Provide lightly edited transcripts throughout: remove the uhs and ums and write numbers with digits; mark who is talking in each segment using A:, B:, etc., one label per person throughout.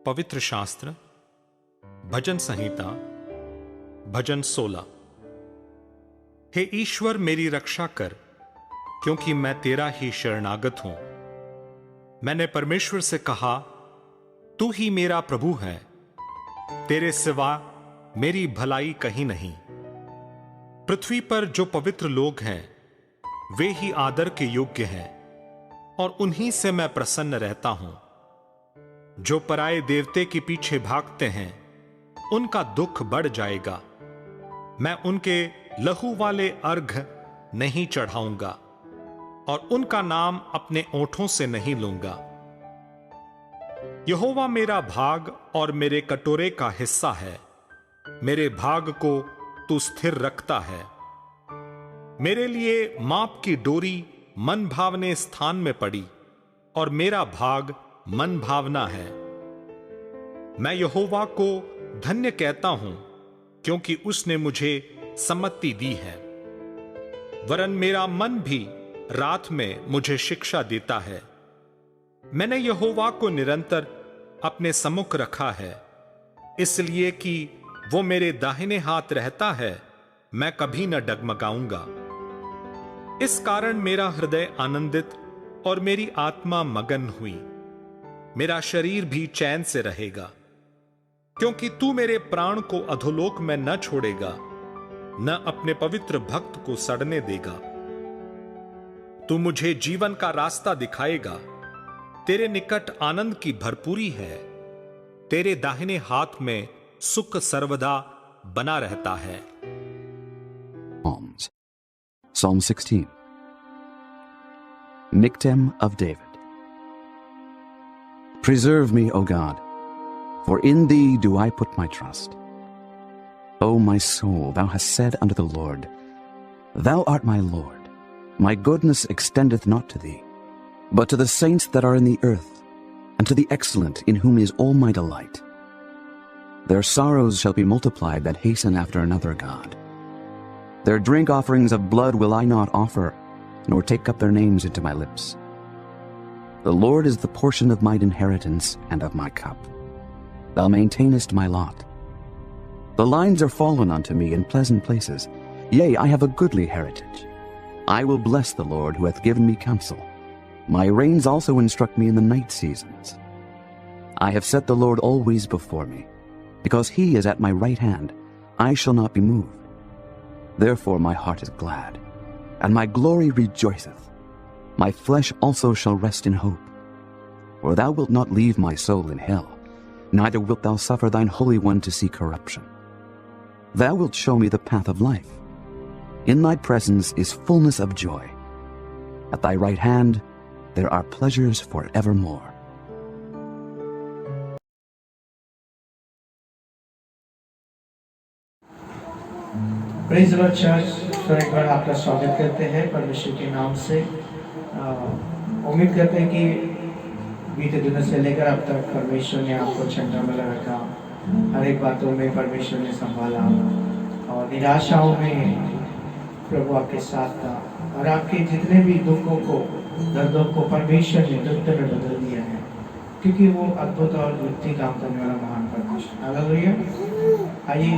A: पवित्र शास्त्र भजन संहिता भजन 16। हे ईश्वर मेरी रक्षा कर, क्योंकि मैं तेरा ही शरणागत हूं। मैंने परमेश्वर से कहा, तू ही मेरा प्रभु है, तेरे सिवा मेरी भलाई कहीं नहीं। पृथ्वी पर जो पवित्र लोग हैं वे ही आदर के योग्य हैं, और उन्हीं से मैं प्रसन्न रहता हूं। जो पराये देवते के पीछे भागते हैं उनका दुख बढ़ जाएगा। मैं उनके लहू वाले अर्घ नहीं चढ़ाऊंगा और उनका नाम अपने ओंठों से नहीं लूंगा। यहोवा मेरा भाग और मेरे कटोरे का हिस्सा है, मेरे भाग को तू स्थिर रखता है। मेरे लिए माप की डोरी मन भावने स्थान में पड़ी, और मेरा भाग मन भावना है। मैं यहोवा को धन्य कहता हूं, क्योंकि उसने मुझे सम्मति दी है। वरन मेरा मन भी रात में मुझे शिक्षा देता है। मैंने यहोवा को निरंतर अपने सम्मुख रखा है, इसलिए कि वो मेरे दाहिने हाथ रहता है, मैं कभी न डगमगाऊंगा। इस कारण मेरा हृदय आनंदित और मेरी आत्मा मगन हुई। मेरा शरीर भी चैन से रहेगा, क्योंकि तू मेरे प्राण को अधोलोक में न छोड़ेगा, न अपने पवित्र भक्त को सड़ने देगा। तू मुझे जीवन का रास्ता दिखाएगा। तेरे निकट आनंद की भरपूरी है, तेरे दाहिने हाथ में सुख सर्वदा बना रहता है।
B: Psalm 16. Miktam of David. Preserve me, O God, for in thee do I put my trust. O my soul, thou hast said unto the Lord, Thou art my Lord. My goodness extendeth not to thee, but to the saints that are in the earth, and to the excellent in whom is all my delight. Their sorrows shall be multiplied that hasten after another God. Their drink offerings of blood will I not offer, nor take up their names into my lips. The Lord is the portion of mine inheritance and of my cup. Thou maintainest my lot. The lines are fallen unto me in pleasant places. Yea, I have a goodly heritage. I will bless the Lord who hath given me counsel. My reins also instruct me in the night seasons. I have set the Lord always before me. Because he is at my right hand, I shall not be moved. Therefore my heart is glad, and my glory rejoiceth. My flesh also shall rest in hope. For thou wilt not leave my soul in hell, neither wilt thou suffer thine Holy One to see corruption. Thou wilt show me the path of life. In thy presence is fullness of joy. At thy right hand there are pleasures forevermore.
C: Praise the Lord church, तो एक बार आपका स्वागत करते हैं परमेश्वर के नाम से। उम्मीद करते हैं कि बीते दिनों से लेकर अब तक परमेश्वर ने आपको झंडा में रखा, हर एक बातों में परमेश्वर ने संभाला, और निराशाओं में प्रभु आपके साथ था, और आपके जितने भी दुखों को, दर्दों को परमेश्वर ने नृत्य में बदल दिया है, क्योंकि वो अद्भुत और युक्ति काम करने वाला महान परमेश्वर। हालेलुया। आइए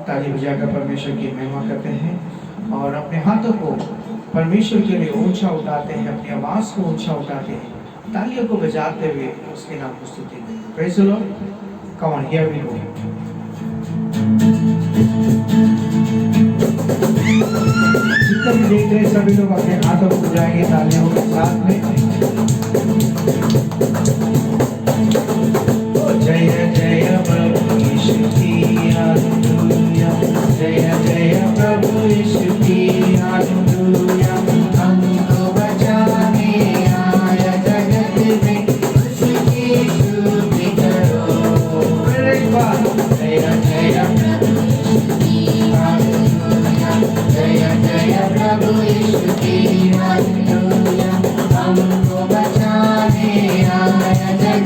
C: ताली बजाकर परमेश्वर की महिमा करते हैं और अपने हाथों को परमेश्वर के लिए ऊंचा उठाते हैं, अपनी आवाज को ऊंचा उठाते हैं, तालियों को बजाते हुए उसके नाम को स्तुति देते हैं। Praise the Lord. Come on, here we go. जितने भी देख रहे सभी लोग अपने हाथों को बजाएंगे तालियों के साथ में। जय जय प्रभु यीशु की हालेलुया, जय जय प्रभु यीशु की हालेलुया। हमको बचाने आया जगत में, उसकी स्तुति करो। एक बार जय जय प्रभु यीशु की हालेलुया, जय जय प्रभु यीशु की हालेलुया। हमको बचाने आया जगत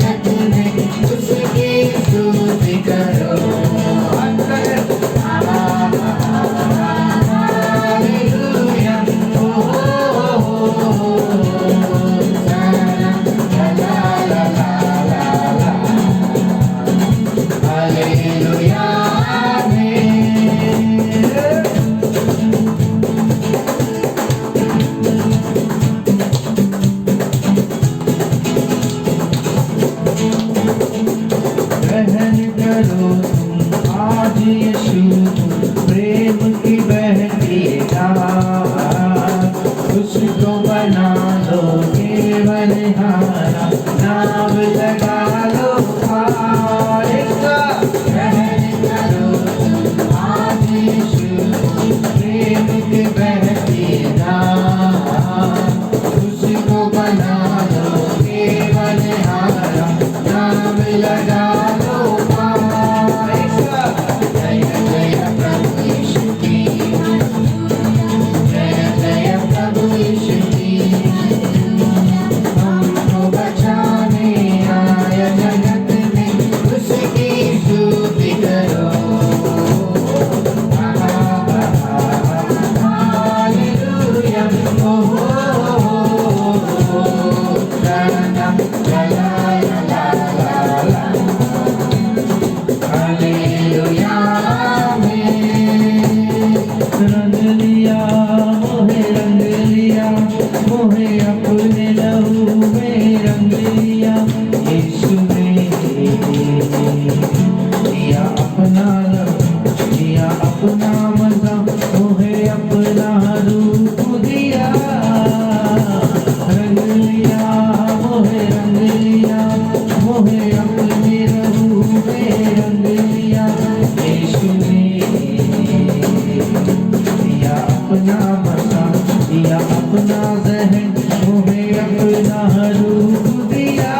C: अपना बसा दिया, अपना जहन मोहे अपना रूप दिया,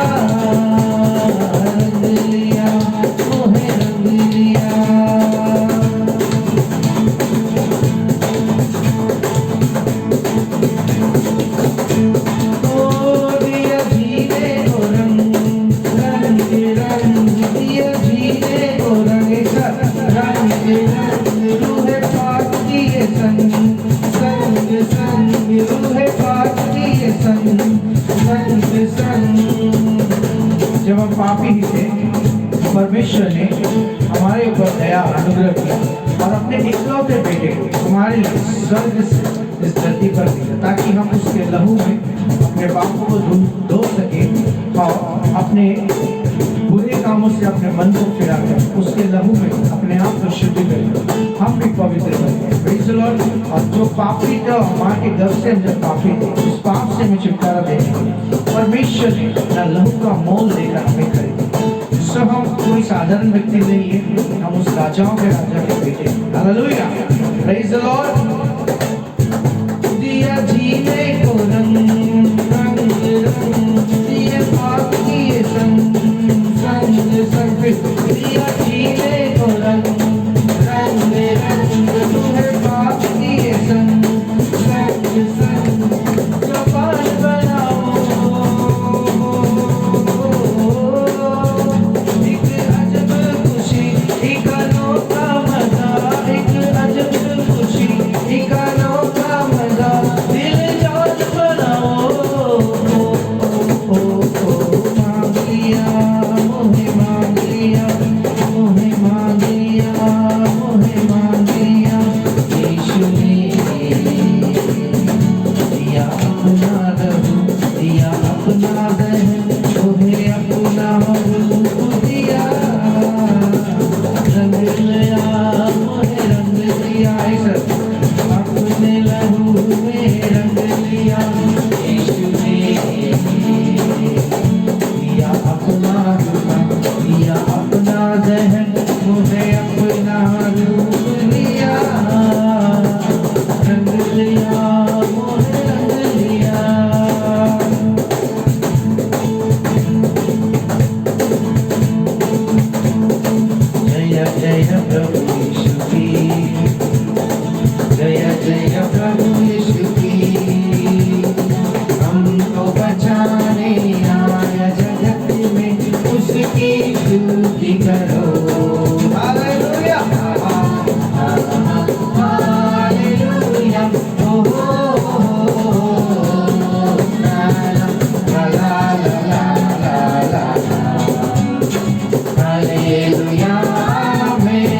C: रंग लिया मोहे रंग लिया। ओ दिया जीने को रंग, रंग रंग दिया जीने को रंग, रंग रंग रूहे पाक दिए संग, संग संग रूहे पाक दिए संग, संग संग। जब हम पापी ही थे, परमेश्वर ने हमारे ऊपर दया अनुग्रह किया और अपने इकलौते बेटे को हमारे लिए स्वर्ग से इस धरती पर दिया, ताकि हम उसके लहू में अपने पापों को धो सके और अपने बुरे कामों से अपने मन को फिरा कर उसके लहू में अपने आप को शुद्ध करें, हम भी पवित्र बने। Praise the Lord. और जो पापी था, माँ के गर्भ से हम जब पापी थे, उस पाप से हमें छुटकारा देने परमेश्वर ने अपना लहू का मोल देकर हमें खरीदा। सब हम कोई साधारण व्यक्ति नहीं है, हम उस राजाओं के राजा के बेटे। Hallelujah, praise the Lord. दिया जीने को रंग, रंग रंग दिए पाप किए संग, संग संग दिया जीने को रंग, रंग रंग तुम्हें पाप किए संग, संग संग कपाल बनाओ। एक अजब खुशी, एक अनोखा मजा, एक अजब खुशी, एक अनोखा मजा, दिल जान बनाओ। मांग लिया मोहे, मांग लिया मोहे, मांग लिया मोहे, मांग लिया। यीशु ने दिया अपना लहू, दिया अपना दहन, मोहे अपना रूप दिया, रंग लिया मोहे रंग लिया। अपने लहू में रंग लिया। यीशु ने दिया अपना रूप, दिया अपना दहन, मोहे अपना रूप लिया, रंग लिया मोहे रंग लिया। जय जय प्रभु यीशु की, जय जय प्रभु यीशु की, हमको बचाने आया जगत में, उसकी स्तुति करो। हालेलुया, हालेलुया, ओ ला ला ला ला ला ला, हालेलुया। मैं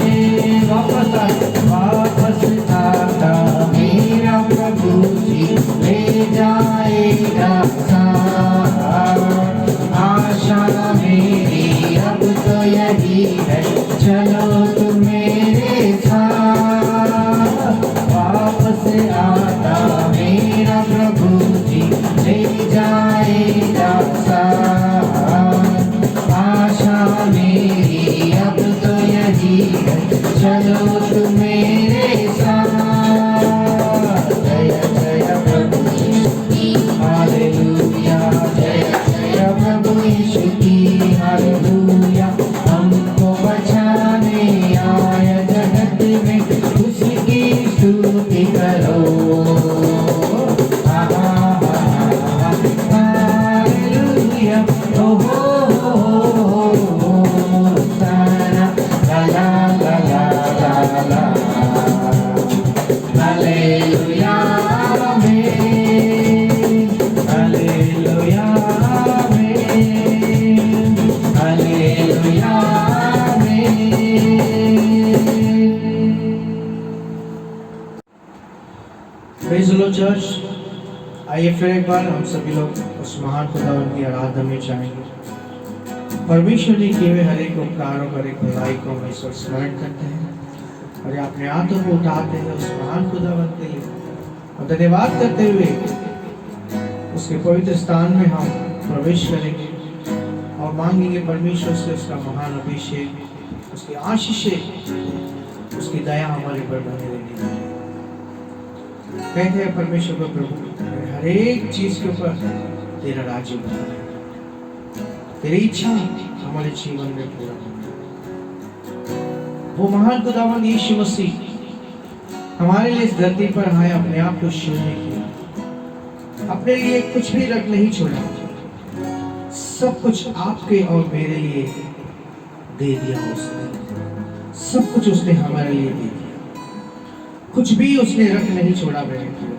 C: वापस आता मेरा प्रभु जी ले जाएगा साथ। आशा मेरी अब तो यही है, चलो तुम मेरे साथ। वापस आता मेरा प्रभु जी ले जाएगा साथ। आशा मेरी अब तो यही है, चलो तुम मेरे साथ। जय जय प्रभु यीशु की, हालेलुया, जय जय प्रभु यीशु की, हालेलुया। हमको बचाने आया जगत में, उसकी स्तुति करो। हालेलुया, ओ तारा ला ला ला ला ला, हालेलुया आमीन, हालेलुया आमीन, हालेलुया आमीन। Praise the Lord church. आइए फिर एक बार हम सभी लोग उस महान खुदावंद की आराधना में जाएंगे। परमेश्वर ने किए हुए हर एक उपकारों पर एक भलाई को हम इस वक्त स्मरण करते हैं और अपने हाथों को उठाते हैं उस महान खुदावंद के लिए और धन्यवाद करते हुए उसके पवित्र स्थान में हम प्रवेश करेंगे और मांगेंगे परमेश्वर से उसका महान अभिषेक, उसकी आशीषें, उसकी दया हमारे पर बने रहेगी। कहते हैं परमेश्वर को प्रभु हर एक चीज के ऊपर तेरा राज्य बना है, तेरी इच्छा हमारे जीवन में पूरा हो। वो महान खुदावंद यीशु मसीह हमारे लिए इस धरती पर आए, अपने आप को शून्य किया, अपने लिए कुछ भी रख नहीं छोड़ा, सब कुछ आपके और मेरे लिए दे दिया उसने। सब कुछ उसने हमारे लिए दे दिया, कुछ भी उसने रख नहीं छोड़ा मेरे लिए,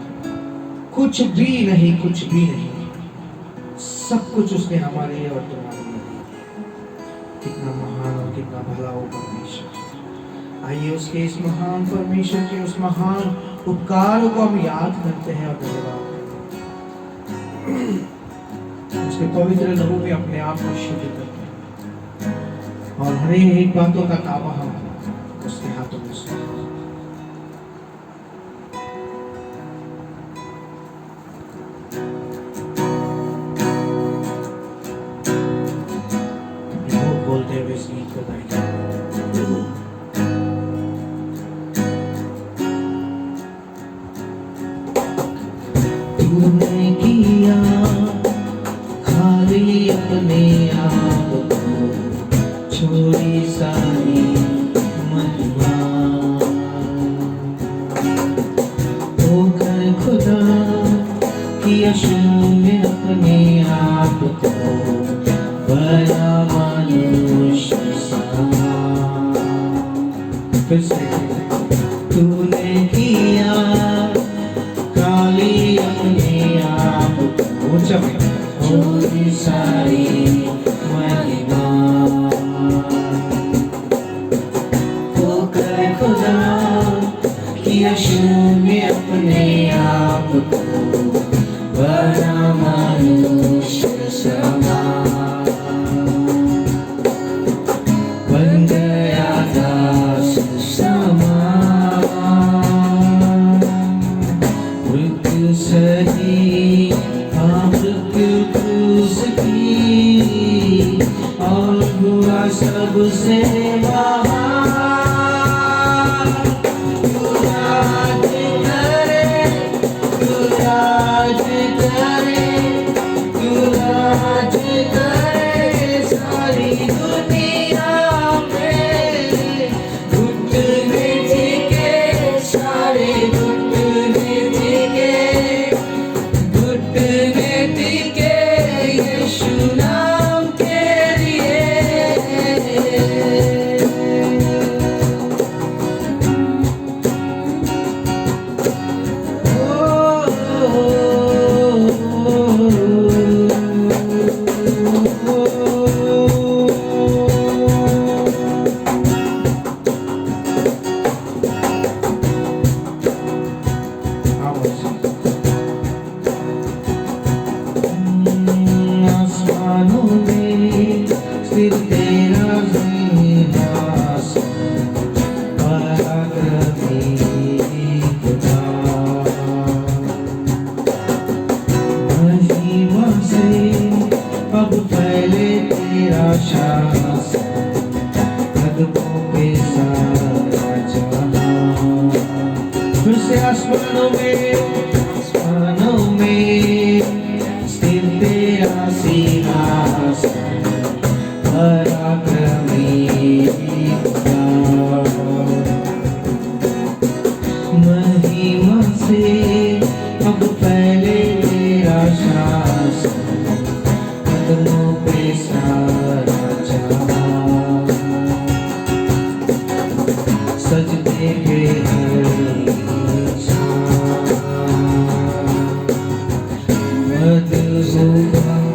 C: कुछ भी नहीं, कुछ भी नहीं, सब कुछ उसने हमारे लिए और तुम्हारे लिए दे दिया। कितना महान और कितना भला हो परमेश्वर। आइए उसके इस महान परमेश्वर के उस महान उपकारों को हम याद करते हैं और धन्यवाद करते हैं। उसके पवित्र लहू में अपने आप को शुद्ध करते हैं और हर एक बातों का ताबा हम उसके हाथों में सौंपते हैं। बोलते हुए इस गीत को गाएंगे। तूने किया खाली अपने आप को, छोड़ी सारी महिमा, होकर खुदा किया शून्य अपने आप को, बड़ा मनुष्य सा। फिर से तूने किया काली अपने आप को, छोड़ी सारी महिमा, होकर खुदा किया शून्य अपने आप को, बड़ा मनुष्य समा, बन गया दास समान, मृत सही आप क्रूस की, और हुआ सबसे महान। तू राज करे, तू राज करे, तू राज करे सारी दुनिया में। घुटने टिके सारे, घुटने टिके, घुटने टिके यीशु नाम के लिए। आसमानों में स्थिर तेरा सिंहासन, पराक्रमी खुदा, महिमा से अब फैले तेरा शासन, कदमों पे सारा जहां। फिर से आसमानों में स्थिर तेरा सिंहासन, पराक्रमी खुदा, महिमा से अब फैले तेरा शासन, कदमों पे सारा जहां। सजदे पे हर इंसान, मधुबन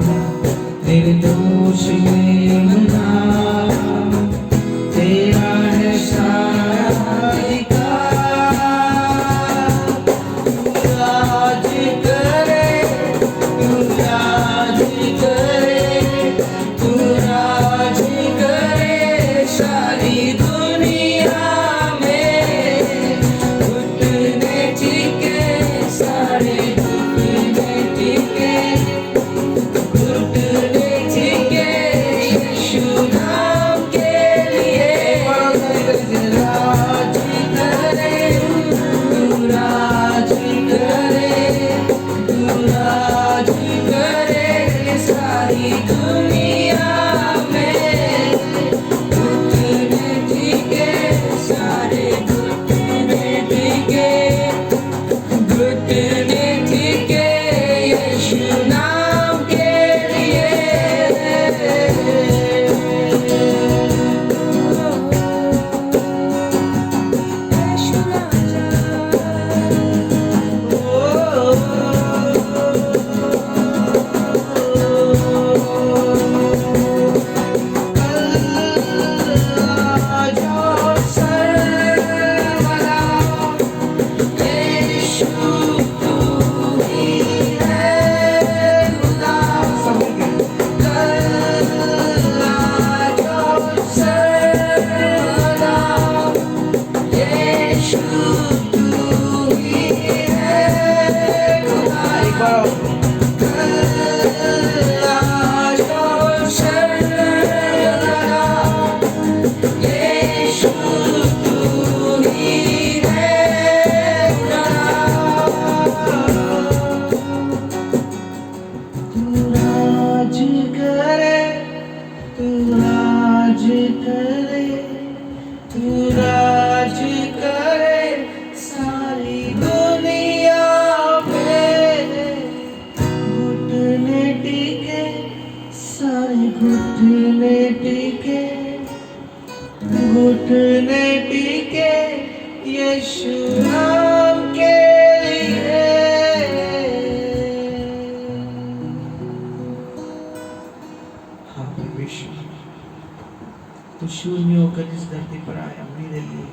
C: पर आया मेरे लिए,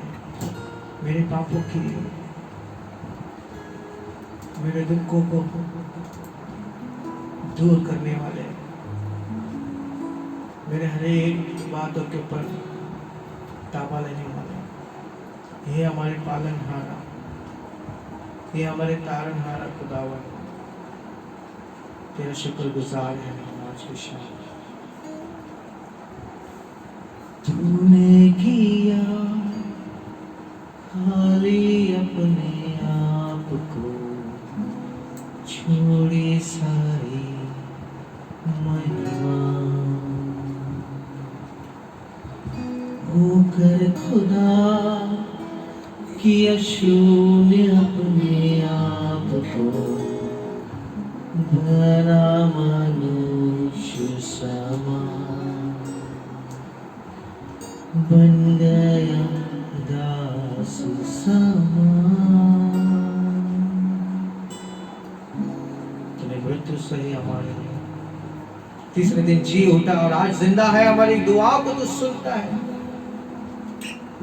C: मेरे पापों के लिए, मेरे दुखों को दूर करने वाले, मेरे हर एक बातों के ऊपर ताबा लेने वाले, ये हमारे पालनहारा, ये हमारे तारनहारा खुदावन, तेरा शुक्रगुजार है हम आज की शाम। तूने किया खाली अपने आप को, छोड़ी सारी महिमा, होकर खुदा किया शून्य अपने आप को, बना मनुष्य समान, बन गया दास समान। तूने मृत्यु सही हमारे लिए, तीसरे दिन जी उठा और आज जिंदा है, हमारी दुआ को तो सुनता है।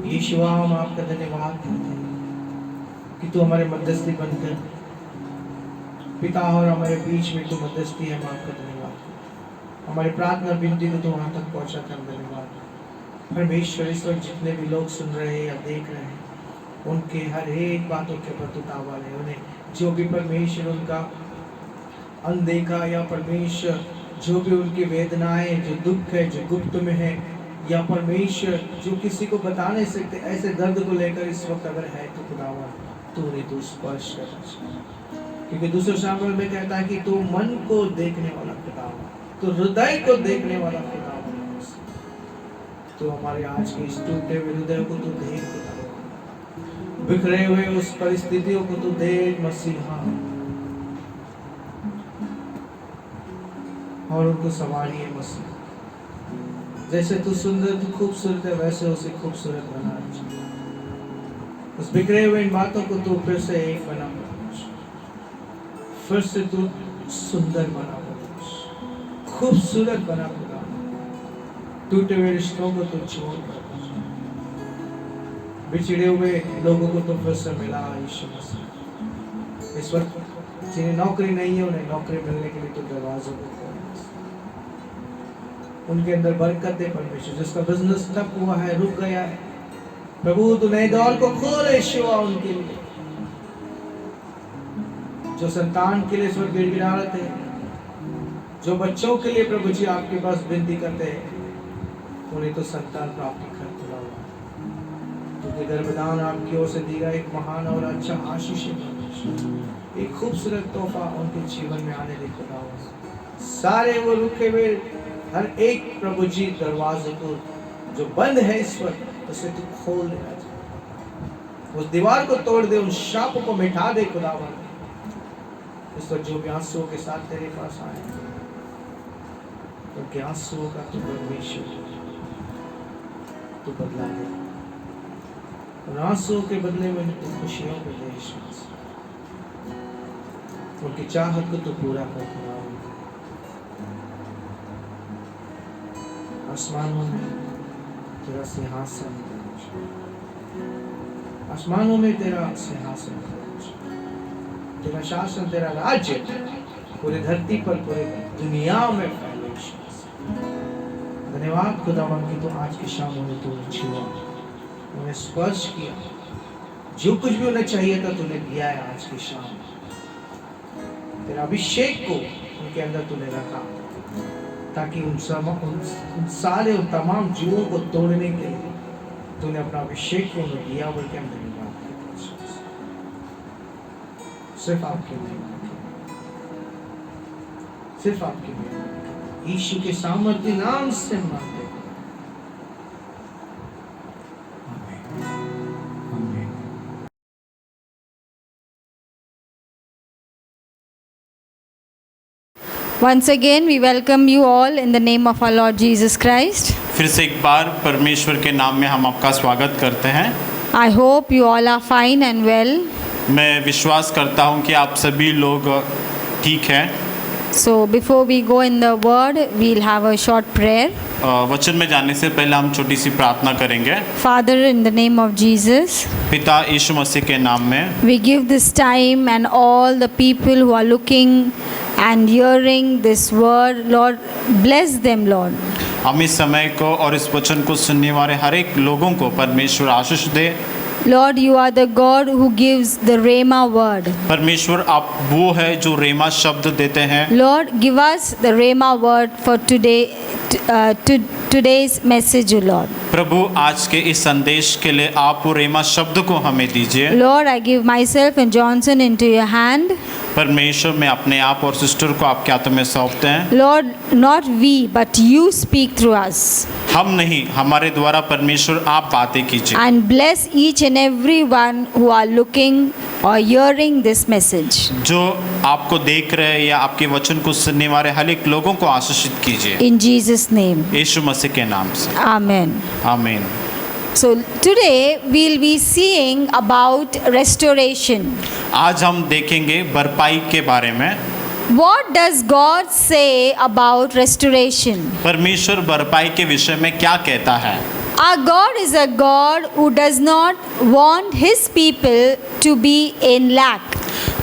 C: यीशु हम आपका धन्यवाद करते हैं कि तू हमारे मध्यस्थी बनकर पिता और हमारे बीच में तू मध्यस्थी है। हम आपका धन्यवाद, हमारी प्रार्थना विनती को तू वहां तक पहुंचाता है। धन्यवाद परमेश्वर। इस वक्त जितने भी लोग सुन रहे हैं या देख रहे हैं, उनके हर एक बातों के ऊपर तू ताबा ले, उन्हें जो भी परमेश्वर उनका अनदेखा या परमेश्वर जो भी उनकी वेदनाएं, जो दुख है, जो गुप्त में है, या परमेश्वर जो किसी को बता नहीं सकते, ऐसे दर्द को लेकर इस वक्त अगर है तो खुदावा तू उन्हें तू स्पर्श कर, क्योंकि दूसरे शामिल में कहता है कि तू मन को देखने वाला खुदावा, तू हृदय को देखने वाला खुदावा, तो हमारे आज के इस टूटे हुए हृदय को तू देख, खुदावा बिखरे हुए उस परिस्थितियों को तू देख मसीहा, और उनको संभालिए मसीह। जैसे तू सुंदर, तू खूबसूरत है, वैसे उसे खूबसूरत बना। उस बिखरे हुए इन बातों को तू फिर से एक बना, फिर से तू सुंदर बना, खूबसूरत बना, टूटे हुए रिश्तों को तू छोड़, बिछड़े हुए लोगों को तो फिर से मिला। यीशु मसीह इस वक्त जिन्हें नौकरी नहीं है, उन्हें नौकरी मिलने के लिए तो दरवाजों को खोल, उनके अंदर बरकत दे परमेश्वर। जिसका बिजनेस ठप हुआ है, रुक गया है, प्रभु तू नए दौर को खोले शिवा उनके लिए। जो संतान के लिए इस वक्त गिड़गिड़ा रहे थे, जो बच्चों के लिए प्रभु जी आपके पास विनती करते हैं, उन्हें तो संतान प्राप्ति कर खुला हुआ, क्योंकि गर्भदान आपकी ओर से दी गई एक महान और अच्छा आशीष है, एक खूबसूरत तोहफा उनके जीवन में आने दे खुदा। सारे वो रुके हुए हर एक प्रभु जी दरवाजे को जो बंद है इस वक्त, उसे तू खोल देना, उस दीवार को तोड़ दे, उन शाप को मिटा दे खुदावन। इस वक्त जो भी आंसुओं के साथ तेरे पास आए, उनके आंसुओं का तू परमेश्वर तू बदला दे, उन आंसुओं के बदले में तू खुशियों को दे, उनकी चाहत को तू पूरा कर खुदा। आसमानों में तेरा सिंहासन, आसमानों में तेरा सिंहासन, तेरा शासन, तेरा राज्य पूरी धरती पर, पूरी दुनिया में फैले। धन्यवाद खुदावन कि तू आज की शाम उन्हें तू छुआ, उन्हें स्पर्श किया, जो कुछ भी उन्हें चाहिए था तूने दिया है। आज की शाम तेरा अभिषेक को उनके अंदर तूने रखा, ताकि उन सारे उन तमाम जीवों को तोड़ने के लिए तूने अपना अभिषेक को उन्हें दिया। बोल के हम धन्यवाद करते हैं, सिर्फ आपके लिए, सिर्फ आपके लिए, यीशु के सामर्थ्य नाम से मांगते हैं।
D: Once again, we welcome you all in the name of our Lord Jesus Christ.
E: फिर से एक बार परमेश्वर के नाम में हम आपका स्वागत करते हैं।
D: I hope you all are fine and well.
E: मैं विश्वास करता हूं कि आप सभी लोग ठीक हैं।
D: So before we go in the word, we'll have a short prayer.
E: वचन में जाने से पहले हम छोटी सी प्रार्थना करेंगे।
D: Father, in the name of Jesus,
E: पिता यीशु मसीह के नाम में
D: we give this time and all the people who are looking and hearing this word, Lord, bless them, Lord.
E: हम इस समय को और इस वचन को सुनने वाले हर एक लोगों को परमेश्वर आशीष दे।
D: Lord, you are the God who gives the Rhema word.
E: परमेश्वर आप वो है जो रेमा शब्द देते हैं।
D: Lord, give us the Rhema word for today, today's message, O Lord.
E: प्रभु आज के इस संदेश के लिए आप वो रेमा शब्द को हमें दीजिए।
D: Lord, I give myself and Johnson into your hand.
E: परमेश्वर में अपने आप और सिस्टर को आपके हाथों में सौंपते हैं।
D: Lord, not we, but you speak through us.
E: हम नहीं, हमारे द्वारा परमेश्वर आप बातें कीजिए।
D: And bless each and every one who are looking or hearing this message.
E: जो आपको देख रहे हैं या आपके वचन को सुनने वाले हर एक लोगों को आशीषित कीजिए।
D: In Jesus' name.
E: यीशु मसीह के नाम से
D: Amen.
E: आमीन।
D: So today we'll be seeing about restoration.
E: आज हम देखेंगे भरपाई के बारे में।
D: What does God say about restoration?
E: परमेश्वर भरपाई के विषय में क्या कहता है?
D: Our God is a God who does not want his people to be in lack.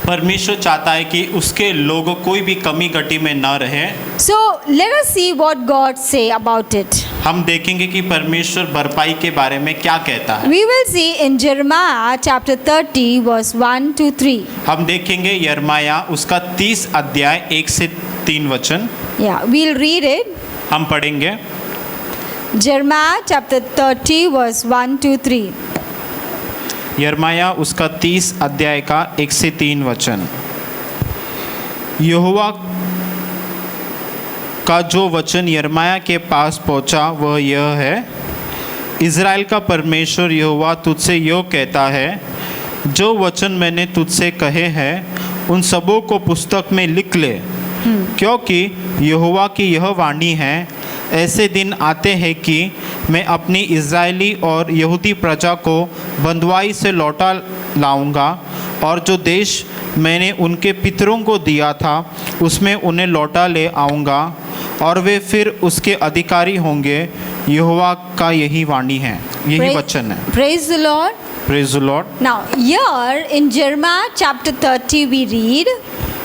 E: परमेश्वर चाहता है कि उसके लोग कोई भी कमी घटी में न रहे।
D: So let us see what God say about it.
E: हम देखेंगे कि परमेश्वर भरपाई के बारे में क्या कहता है।
D: We will see in Jeremiah chapter 30 verse 1 to 3.
E: हम देखेंगे यिर्मयाह उसका 30 अध्याय 1 से 3 वचन।
D: Yeah, we'll read it.
E: हम पढ़ेंगे
D: Jeremiah chapter 30 verse 1 to 3.
E: यिर्मयाह उसका 30 अध्याय का 1 से 3 वचन। यहोवा का जो वचन यिर्मयाह के पास पहुंचा वह यह है, इज़राइल का परमेश्वर यहोवा तुझसे यह कहता है, जो वचन मैंने तुझसे कहे हैं उन सबों को पुस्तक में लिख ले, क्योंकि यहोवा की यह वाणी है, ऐसे दिन आते हैं कि मैं अपनी इज़राइली और यहूदी प्रजा को बंधुआई से लौटा लाऊंगा और जो देश मैंने उनके पितरों को दिया था उसमें उन्हें लौटा ले आऊँगा और वे फिर उसके अधिकारी होंगे। यहोवा का यही वाणी है, यही वचन है।
D: Praise the Lord.
E: Praise the Lord.
D: Now here in Jeremiah chapter 30 we read,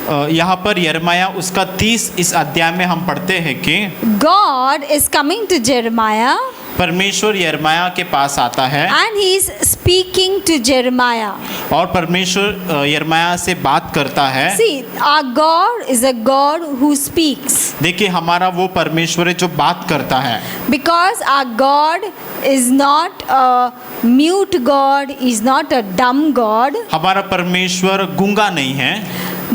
E: यहाँ पर यिर्मयाह उसका 30 इस अध्याय में हम पढ़ते हैं कि
D: God is coming to Jeremiah
E: परमेश्वर यिर्मयाह के पास आता है
D: and he is speaking to Jeremiah.
E: और परमेश्वर यिर्मयाह से बात करता है।
D: See, our God is a God who speaks.
E: देखिए हमारा वो परमेश्वर है जो बात करता है।
D: Because our God is not a mute God, is not a dumb God,
E: हमारा परमेश्वर गूंगा नहीं है,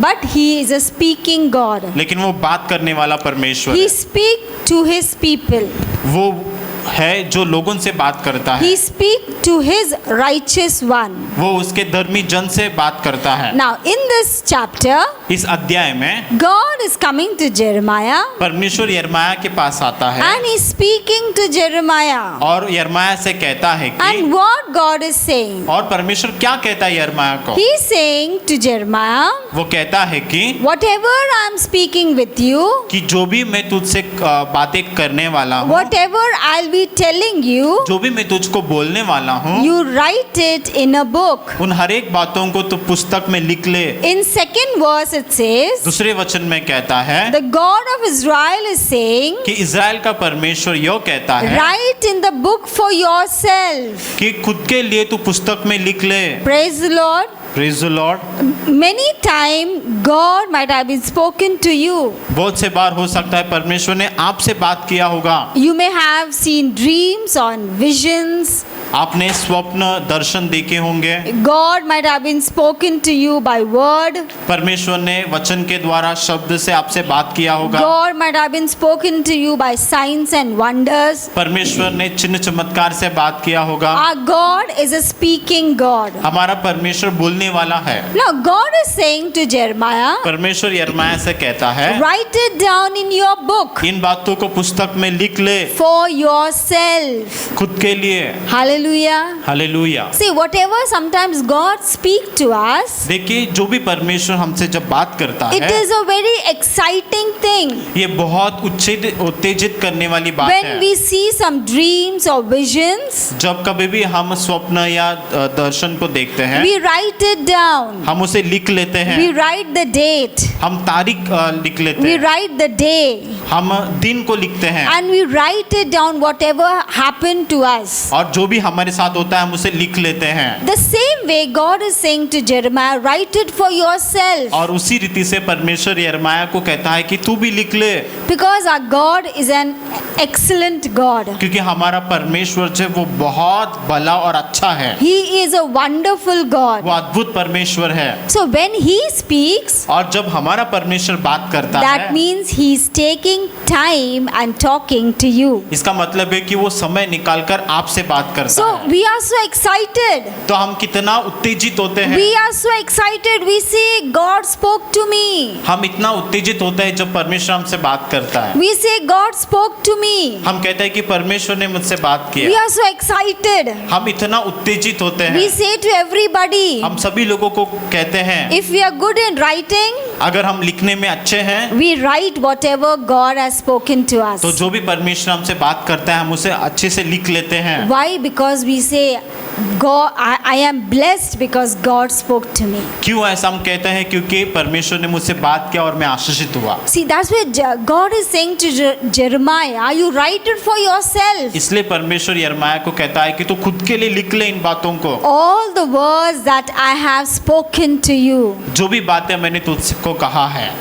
D: but he is a speaking God.
E: लेकिन वो बात करने वाला परमेश्वर
D: He
E: है।
D: speak to his people.
E: वो है जो लोगों से बात करता है।
D: He speak to his righteous one.
E: वो उसके धर्मी जन से बात करता है।
D: Now in this chapter,
E: इस अध्याय में
D: God is coming to Jeremiah
E: परमेश्वर यिर्मयाह के पास आता है
D: and he's speaking to Jeremiah.
E: और यिर्मयाह से कहता है कि
D: And what God is saying?
E: और परमेश्वर क्या कहता है यिर्मयाह को?
D: He is saying to Jeremiah,
E: वो कहता है कि
D: whatever I am speaking with you,
E: कि जो भी मैं तुझसे बातें करने वाला हूँ,
D: whatever I'll be telling you,
E: जो भी मैं तुझको बोलने वाला हूँ,
D: you write it in a book.
E: उन हर एक बातों को तू पुस्तक में लिख ले।
D: In second verse it says,
E: दूसरे वचन में कहता है
D: the God of Israel is saying,
E: कि इज़राइल का परमेश्वर यो कहता है
D: write in the book for yourself.
E: कि खुद के लिए तू पुस्तक में लिख ले।
D: Praise the Lord.
E: Praise the Lord.
D: Many times God might have been spoken to you.
E: बहुत से बार हो सकता है परमेश्वर ने आपसे बात किया होगा।
D: You may have seen dreams or visions.
E: आपने स्वप्न दर्शन देखे होंगे।
D: God might have been spoken to you by word.
E: परमेश्वर ने वचन के द्वारा शब्द से आपसे बात किया होगा।
D: God might have been spoken to you by signs and wonders.
E: परमेश्वर ने चिन्ह चमत्कार से बात किया होगा।
D: Our God is a speaking God.
E: हमारा परमेश्वर बोलने वाला है।
D: Now God is saying to Jeremiah,
E: परमेश्वर यिर्मयाह से कहता है
D: write it down in your book
E: इन बातों को पुस्तक में लिख ले
D: for yourself.
E: खुद के लिए।
D: Hallelujah. Hallelujah.
E: Hallelujah.
D: See, whatever sometimes God speak to us,
E: देखिए, जो भी परमेश्वर हमसे जब बात करता
D: it
E: है,
D: is a very exciting thing.
E: ये बहुत उत्तेजित करने वाली बात
D: When
E: है।
D: we see some dreams or visions,
E: जब कभी भी हम स्वप्न या दर्शन को देखते हैं,
D: we write it down.
E: हम उसे लिख लेते हैं,
D: We write the date.
E: हम तारीख लिख लेते
D: We
E: हैं,
D: write the day.
E: हम दिन को लिखते हैं,
D: And we write it down whatever happened to us.
E: और जो भी हमारे साथ होता है हम उसे लिख लेते हैं।
D: The same way God is saying to Jeremiah, write it for yourself.
E: और उसी रीति से परमेश्वर यिर्मयाह को कहता है कि तू भी लिख ले,
D: Because our God is an excellent God.
E: क्योंकि हमारा परमेश्वर जो है वो बहुत भला और अच्छा है,
D: He is a wonderful God.
E: वो अद्भुत परमेश्वर है।
D: So when He speaks,
E: और जब हमारा परमेश्वर बात करता
D: that
E: है,
D: means He is taking time and talking to you.
E: इसका मतलब है कि वो समय निकालकर आपसे बात करता
D: So
E: है।
D: we are so excited.
E: तो हम कितना उत्तेजित होते हैं,
D: We are so excited. We say, God spoke to me.
E: हम इतना उत्तेजित होते हैं जब परमेश्वर हमसे बात करता है।
D: We say, God spoke to me.
E: हम कहते हैं कि परमेश्वर ने मुझसे बात
D: We
E: किया।
D: are so excited.
E: हम इतना उत्तेजित होते
D: We
E: हैं,
D: say to everybody,
E: हम सभी लोगों को कहते हैं,
D: if we are good in writing,
E: अगर हम लिखने में अच्छे हैं
D: we write whatever God has spoken to us.
E: तो जो भी परमेश्वर हमसे बात करता है हम उसे अच्छे से लिख लेते हैं।
D: Why? Because we say, God, I am blessed because God spoke to me.
E: क्यों ऐसा हम कहते हैं? क्योंकि परमेश्वर ने मुझसे बात किया और मैं आशीषित हुआ।
D: See, that's what God is saying to Jeremiah, you write it for yourself.
E: इसलिए परमेश्वर यिर्मयाह को कहता है कि तू खुद के लिए लिख ले इन बातों को।
D: All the words that I have spoken to you.
E: जो भी बातें मैंने तुझको कहा है।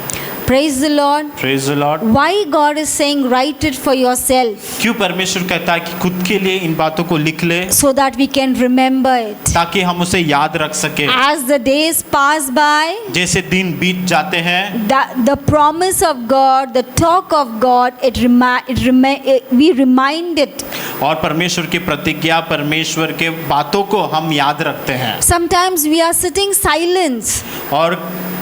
D: Praise the Lord.
E: Praise the Lord।
D: Why God is saying write it for yourself?
E: क्यों परमेश्वर कहता है कि खुद के लिए इन बातों को लिख ले,
D: So that we can remember it.
E: ताकि हम उसे याद रख सके।
D: As the days pass by,
E: जैसे दिन बीत जाते हैं,
D: the promise of God, the talk of God, we remind it.
E: और परमेश्वर की प्रतिज्ञा, परमेश्वर के बातों को हम याद रखते हैं।
D: Sometimes we are sitting silence.
E: और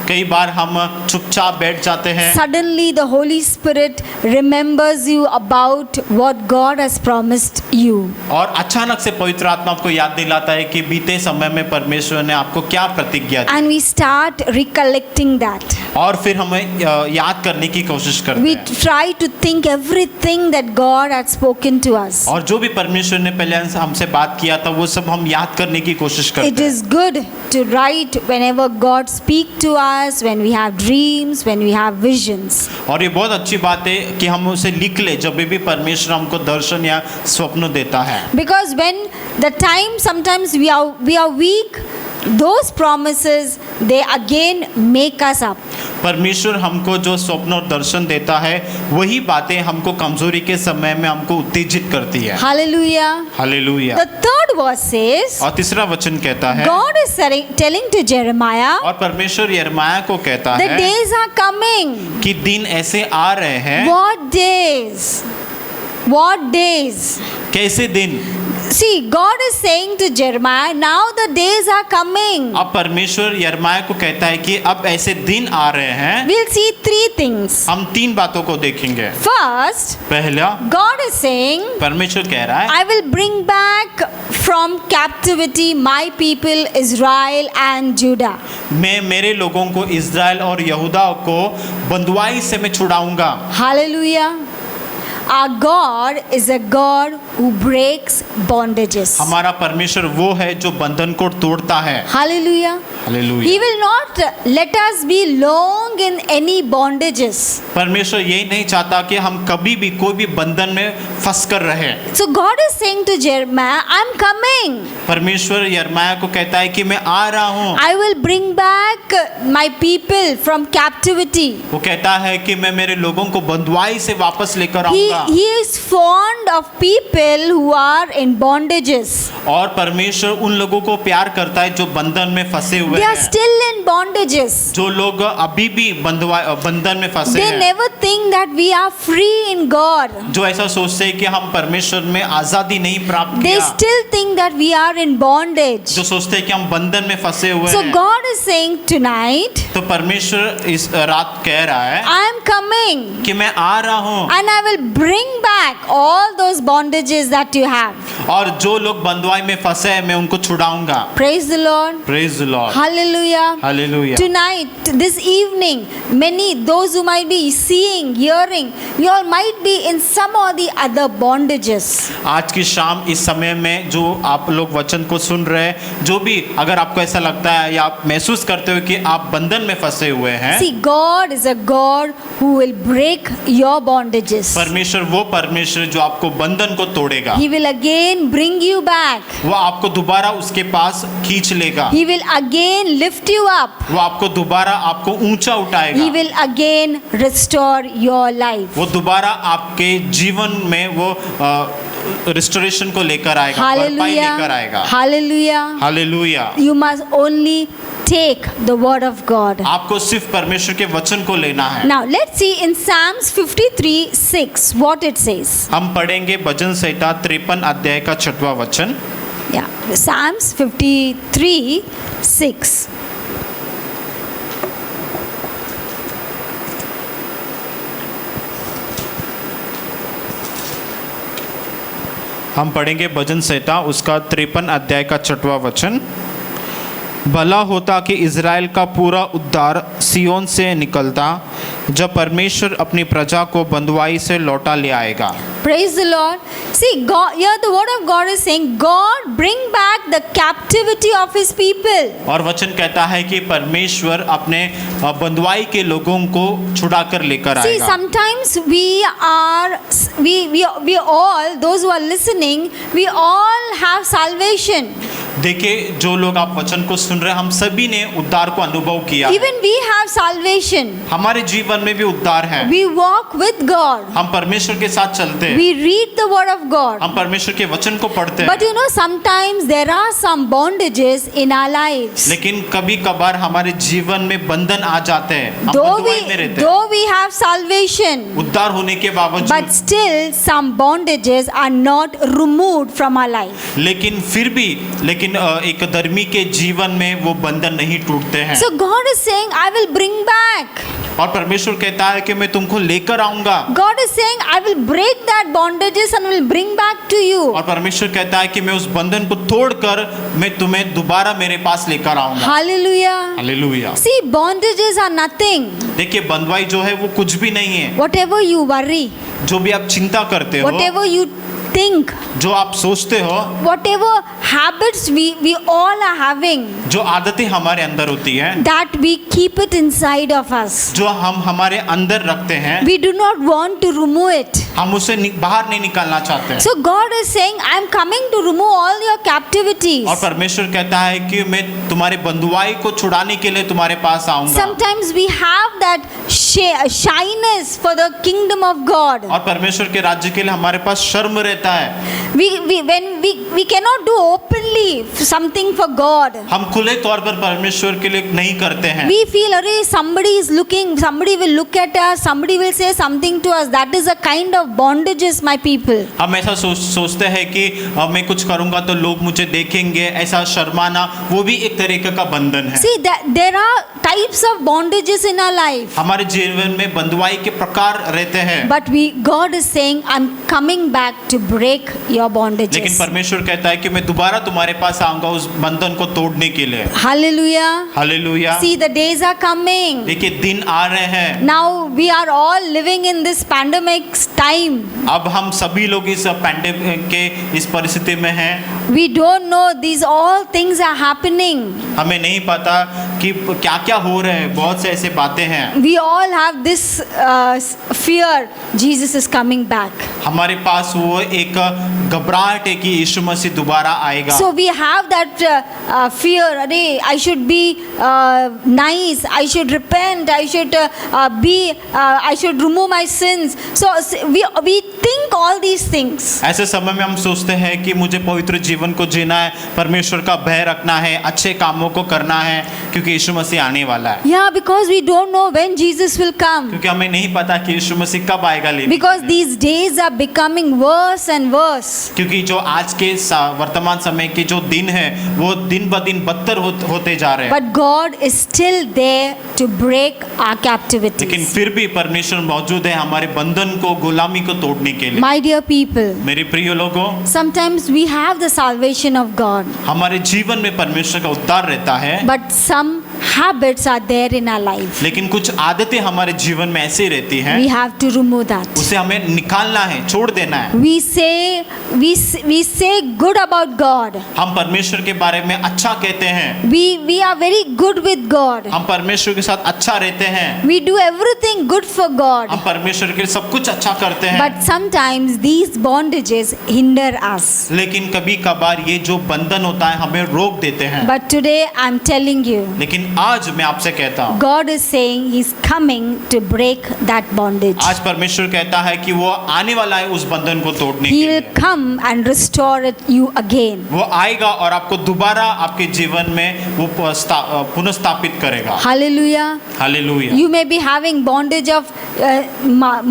E: कई बार हम चुपचाप बैठ जाते हैं।
D: Suddenly the Holy Spirit remembers you about what God has promised you.
E: और अचानक से पवित्र आत्मा आपको याद दिलाता है कि बीते समय में परमेश्वर ने आपको क्या प्रतिज्ञा दी।
D: And we start recollecting that.
E: और फिर हमें याद करने की कोशिश करते
D: We
E: हैं।
D: try to think everything that God had spoken to us.
E: और जो भी परमेश्वर ने पहले हमसे बात किया था वो सब हम याद करने की कोशिश
D: It
E: करते हैं।
D: is good to write whenever God speaks to us, when we have dreams, when we have visions.
E: और ये बहुत अच्छी बात है कि हम उसे लिख ले जब भी परमेश्वर हमको दर्शन या स्वप्न देता है।
D: Because when the time sometimes we are weak, those promises they again make us up.
E: परमेश्वर हमको जो स्वप्न और दर्शन देता है वही बातें हमको कमजोरी के समय में हमको उत्तेजित करती है।
D: Hallelujah.
E: Hallelujah.
D: The third verse says,
E: और तीसरा वचन कहता है,
D: God is telling to Jeremiah,
E: और परमेश्वर यिर्मयाह को कहता
D: the
E: है
D: days are coming.
E: कि दिन ऐसे आ रहे हैं।
D: What days? What days?
E: कैसे दिन?
D: See, God is saying to Jeremiah, now the days are coming.
E: अब परमेश्वर यिर्मयाह को कहता है कि अब ऐसे दिन आ रहे हैं।
D: We'll see three things.
E: हम तीन बातों को देखेंगे।
D: First,
E: पहला,
D: God is saying,
E: परमेश्वर कह रहा है,
D: I will bring back from captivity my people Israel and Judah.
E: मैं मेरे लोगों को इज़राइल और यहूदा को बंधुआई से मैं छुड़ाऊंगा।
D: Hallelujah. Our God is a God who breaks bondages.
E: हमारा परमेश्वर वो है जो बंधन को तोड़ता है।
D: Hallelujah. He
E: hallelujah.
D: will not let us be long in any bondages.
E: परमेश्वर यही नहीं चाहता कि हम कभी भी कोई भी बंधन में फंस कर रहे।
D: So God is saying to Jeremiah, I'm coming.
E: परमेश्वर यिर्मयाह को कहता है कि मैं आ रहा हूँ।
D: I will bring back my people from captivity.
E: वो कहता है कि मैं मेरे लोगों को बंधुआई से वापस लेकर आऊंगा।
D: He is fond of people who are in bondages.
E: और परमेश्वर उन लोगों को प्यार करता है जो बंधन में फंसे हुए
D: They are
E: हैं।
D: still in bondages.
E: जो लोग अभी भी बंधन में फंसे
D: They
E: हैं,
D: never think that we are free in God.
E: जो ऐसा सोचते हैं कि हम परमेश्वर में आजादी नहीं प्राप्त
D: They
E: किया,
D: still think that we are in bondage.
E: जो सोचते हैं कि हम बंधन में फंसे हुए
D: So
E: हैं।
D: God is saying tonight,
E: तो परमेश्वर इस रात कह रहा है
D: I am coming
E: कि मैं आ रहा हूँ
D: and I will bring back all those bondages that you have.
E: और जो लोग बंधुआई में फंसे हैं मैं उनको छुड़ाऊंगा।
D: Praise the Lord.
E: Praise the Lord,
D: Hallelujah.
E: Hallelujah.
D: Tonight, this evening, many, those who might be seeing, hearing, you all might be in some or the other bondages.
E: आज की शाम इस समय में जो आप लोग वचन को सुन रहे हैं, जो भी अगर आपको ऐसा लगता है या आप महसूस करते हो कि आप बंधन में फंसे हुए हैं,
D: See, God is a God who will break your bondages.
E: परमेश्वर वो परमेश्वर जो आपको बंधन को तोड़ेगा,
D: He will again bring you back.
E: वो आपको दोबारा उसके पास खींच लेगा,
D: He will again lift you up.
E: वो आपको दोबारा आपको ऊंचा
D: He
E: उठाएगा,
D: will again restore your life.
E: वो दोबारा आपके जीवन में वो रिस्टोरेशन को लेकर आएगा, भरपाई लेकर
D: Hallelujah.
E: आएगा।
D: Hallelujah.
E: Hallelujah.
D: You must only take the word of God.
E: आपको सिर्फ परमेश्वर के वचन को लेना है।
D: Now let's see in Psalms 53:6 what it says.
E: हम पढ़ेंगे भजन संहिता 53 अध्याय का 6वां वचन।
D: Yeah, Psalms 53:6.
E: हम पढ़ेंगे भजन संहिता उसका 53 अध्याय का 6वां वचन। भला होता कि इज़राइल का पूरा उद्धार सियोन से निकलता, जब परमेश्वर अपनी प्रजा को बंधुआई से लौटा ले आएगा।
D: Praise the Lord. See, God, here the word of God is saying, God bring back the captivity of His people.
E: और वचन कहता है कि परमेश्वर अपने बंधुआई के लोगों को छुड़ा कर लेकर
D: See,
E: आएगा।
D: sometimes we all, those who are listening, we all have salvation.
E: देखिए, जो लोग आप वचन को सुन रहे हैं, हम सभी ने उद्धार को अनुभव किया है।
D: Even we have salvation.
E: हमारे जीवन में भी उद्धार है।
D: We walk with God.
E: हम परमेश्वर के साथ चलते हैं,
D: We read the word of God.
E: हम परमेश्वर के वचन को पढ़ते
D: But
E: हैं।
D: you know, sometimes there are some bondages in our lives.
E: लेकिन कभी कभार हमारे जीवन में बंधन आ जाते हैं, हम बंधुआई में रहते हैं।
D: Though we have salvation,
E: उद्धार होने के बावजूद,
D: but still some bondages are not removed from our life.
E: लेकिन फिर भी एक धर्मी के जीवन में वो बंधन नहीं टूटते हैं।
D: So God is saying, I will bring back.
E: और परमेश्वर कहता है कि मैं तुमको लेकर आऊंगा।
D: God is saying, I will break that bondages and will bring back to you.
E: और परमेश्वर कहता है कि मैं उस बंधन को तोड़कर मैं तुम्हें दोबारा मेरे पास लेकर आऊंगा।
D: Hallelujah.
E: Hallelujah.
D: See, bondages are nothing.
E: देखिए, बंधुआई जो है वो कुछ भी नहीं है।
D: Whatever you worry,
E: जो भी आप चिंता करते हो,
D: whatever you think,
E: जो आप सोचते हो,
D: whatever habits we all are having,
E: जो आदतें हमारे अंदर होती हैं,
D: that we keep it inside of us.
E: जो हम हमारे अंदर रखते हैं,
D: We do not want to remove it.
E: हम उसे बाहर नहीं निकालना चाहते हैं।
D: So God is saying, I am coming to remove all your captivities.
E: और परमेश्वर कहता है कि मैं तुम्हारे बंधुआई को छुड़ाने के लिए तुम्हारे पास आऊंगा।
D: Sometimes we have that shyness for the kingdom of God.
E: और परमेश्वर के राज्य के लिए हमारे पास शर्म रहता है।
D: We cannot do openly something for God.
E: हम खुले तौर पर परमेश्वर के लिए नहीं करते हैं।
D: We feel, अरे somebody is looking, somebody will look at us, somebody will say something to us. That is a kind of bondages, my people.
E: हम ऐसा सोचते हैं कि मैं कुछ करूंगा तो लोग मुझे देखेंगे, ऐसा शर्माना, वो भी एक तरीके का बंधन है।
D: See, that there are types of bondages in our life.
E: हमारे जीवन में बंधुआई के प्रकार रहते हैं।
D: But God is saying, I'm coming back to break your
E: लेकिन
D: bondages.
E: परमेश्वर कहता है कि मैं दोबारा तुम्हारे पास आऊंगा उस बंधन को तोड़ने के लिए।
D: Hallelujah.
E: Hallelujah.
D: See, the days are coming.
E: देखिए, दिन आ रहे हैं।
D: Now we are all living in this pandemic time.
E: अब हम सभी लोग इस पैंडेमिक के इस परिस्थिति में हैं।
D: We don't know these all things are happening.
E: हमें नहीं पता कि क्या क्या हो रहे हैं, बहुत से ऐसे बातें हैं।
D: We all have this fear. Jesus is coming back.
E: हमारे पास वो एक घबराहट है कि यीशु मसीह दोबारा आएगा।
D: So we have that fear. अरे, I should be nice. I should repent. I should remove my sins. So we think all these things.
E: ऐसे समय में हम सोचते हैं कि मुझे पवित्र जीवन को जीना है, परमेश्वर का भय रखना है, अच्छे कामों को करना है, क्योंकि यीशु मसीह आने वाला है।
D: Yeah, because we don't know when Jesus will come.
E: क्योंकि हमें नहीं पता कि यीशु मसीह कब आएगा लेने
D: Because
E: के लिए।
D: these days are becoming worse and worse.
E: क्योंकि जो आज के वर्तमान समय के जो दिन है वो दिन ब दिन बदतर होते जा रहे हैं।
D: But God is still there to break our
E: लेकिन
D: captivities.
E: फिर भी परमेश्वर मौजूद है हमारे बंधन को, गुलामी को तोड़ने के लिए।
D: My dear people,
E: मेरे प्रिय लोगों,
D: sometimes we have the salvation of God,
E: हमारे जीवन में परमेश्वर का उद्धार रहता है,
D: but some habits are there in our life.
E: लेकिन कुछ आदतें हमारे जीवन में ऐसी रहती हैं,
D: We have to remove that.
E: उसे हमें निकालना है, छोड़ देना है।
D: We say good about God.
E: हम परमेश्वर के बारे में अच्छा कहते हैं,
D: We are very good with God.
E: हम परमेश्वर के साथ अच्छा रहते हैं,
D: We do everything good for God.
E: हम परमेश्वर के लिए सब कुछ अच्छा करते हैं।
D: But sometimes these bondages hinder us.
E: लेकिन कभी कभार ये जो बंधन होता है हमें रोक देते हैं।
D: But today I'm telling you,
E: लेकिन आज मैं आपसे कहता हूँ,
D: God is saying He's coming to break that bondage.
E: आज परमेश्वर कहता है कि वो आने वाला है उस बंधन को तोड़ने के
D: He
E: लिए।
D: will come and restore it you again.
E: वो आएगा और आपको दोबारा आपके जीवन में वो पुनर्स्थापित करेगा।
D: Hallelujah.
E: Hallelujah.
D: You may be having bondage of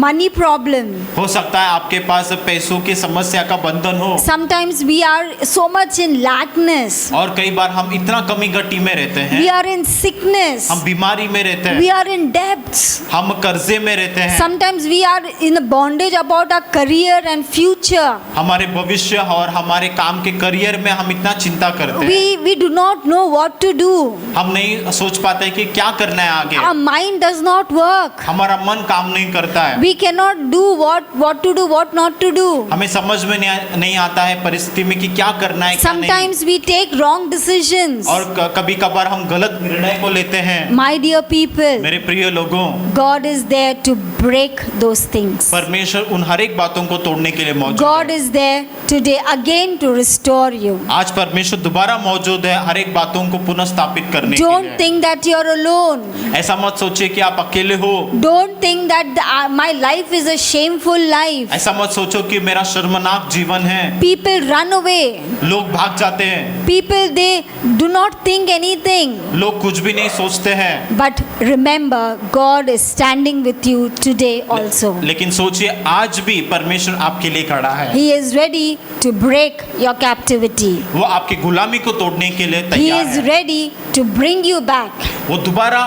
D: money problem.
E: हो सकता है आपके पास पैसों की समस्या का बंधन हो,
D: Sometimes we are so much in lackness.
E: और कई बार हम इतना कमी गटी में रहते
D: We
E: हैं,
D: are in sickness.
E: हम बीमारी में रहते
D: We
E: हैं,
D: are in debts.
E: हम कर्जे में रहते हैं,
D: Sometimes we are in a bondage about our career and future.
E: हमारे भविष्य और हमारे काम के करियर में हम इतना चिंता करते हैं,
D: We do not know what to do.
E: हम नहीं सोच पाते कि क्या करना है आगे।
D: Our mind does not work.
E: हमारा मन काम नहीं करता है,
D: We cannot do what to do, what not to do.
E: हमें समझ में नहीं आता है परिस्थिति में कि क्या करना है क्या नहीं।
D: Sometimes we take wrong decisions.
E: और कभी कभार हम गलत निर्णय को लेते हैं।
D: My dear people,
E: मेरे प्रिय लोगों,
D: God is there to break those things.
E: परमेश्वर उन हर एक बातों को तोड़ने के लिए मौजूद
D: God
E: है।
D: is there today again to restore you.
E: आज परमेश्वर दोबारा मौजूद है हर एक बातों को पुनः स्थापित करने के
D: Don't
E: लिए।
D: think that you're alone.
E: ऐसा मत सोचिए कि आप अकेले हो,
D: Don't think that my life is a shameful life.
E: ऐसा मत सोचो कि मेरा शर्मनाक जीवन है।
D: People run away.
E: लोग भाग जाते हैं,
D: People, they do not think anything.
E: लोग कुछ भी नहीं सोचते हैं।
D: But remember, God is standing with you today also.
E: लेकिन सोचिए आज भी परमेश्वर आपके लिए खड़ा है,
D: He is ready to break your captivity.
E: वो आपकी गुलामी को तोड़ने के लिए
D: He
E: तैयार
D: is
E: है।
D: ready to bring you back.
E: वो दोबारा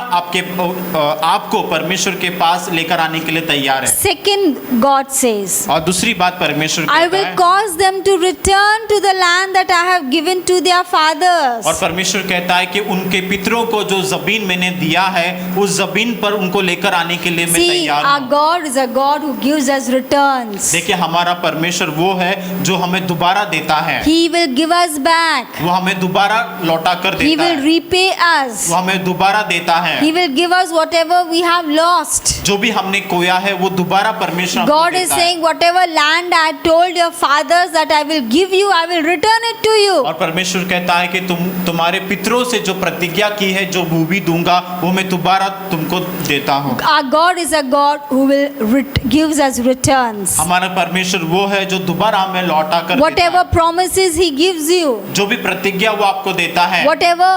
E: आपको परमेश्वर के पास लेकर आने के लिए तैयार है।
D: Second, God says,
E: और दूसरी बात परमेश्वर
D: I
E: कहता
D: will
E: है,
D: cause them to return to the land that I have given to their fathers.
E: और परमेश्वर कहता है कि उनके पितरों को जो जमीन मैंने दिया है उस जमीन पर उनको लेकर आने के लिए मैं
D: See,
E: तैयार
D: our
E: हूँ।
D: God is a God who gives us returns.
E: देखिए हमारा परमेश्वर वो है जो हमें दोबारा देता है,
D: He will give us back.
E: वो हमें दोबारा लौटा कर
D: He
E: देता
D: will
E: है,
D: repay us.
E: वो हमें दोबारा देता है।
D: He will give us whatever we have lost.
E: जो भी हमने खोया है वो दोबारा परमेश्वर हमको
D: God is
E: देता है।
D: saying, whatever land I told your fathers that I will give you, I will return it to you.
E: और परमेश्वर कहता है कि तुम्हारे पितरों से जो प्रतिज्ञा की है, जो भूमि दूंगा वो मैं दोबारा तुमको देता हूँ।
D: Our God is a God who will gives us returns.
E: हमारा परमेश्वर वो है जो दोबारा हमें लौटा कर देता
D: Whatever
E: है।
D: promises He gives you,
E: जो भी प्रतिज्ञा वो आपको देता है,
D: whatever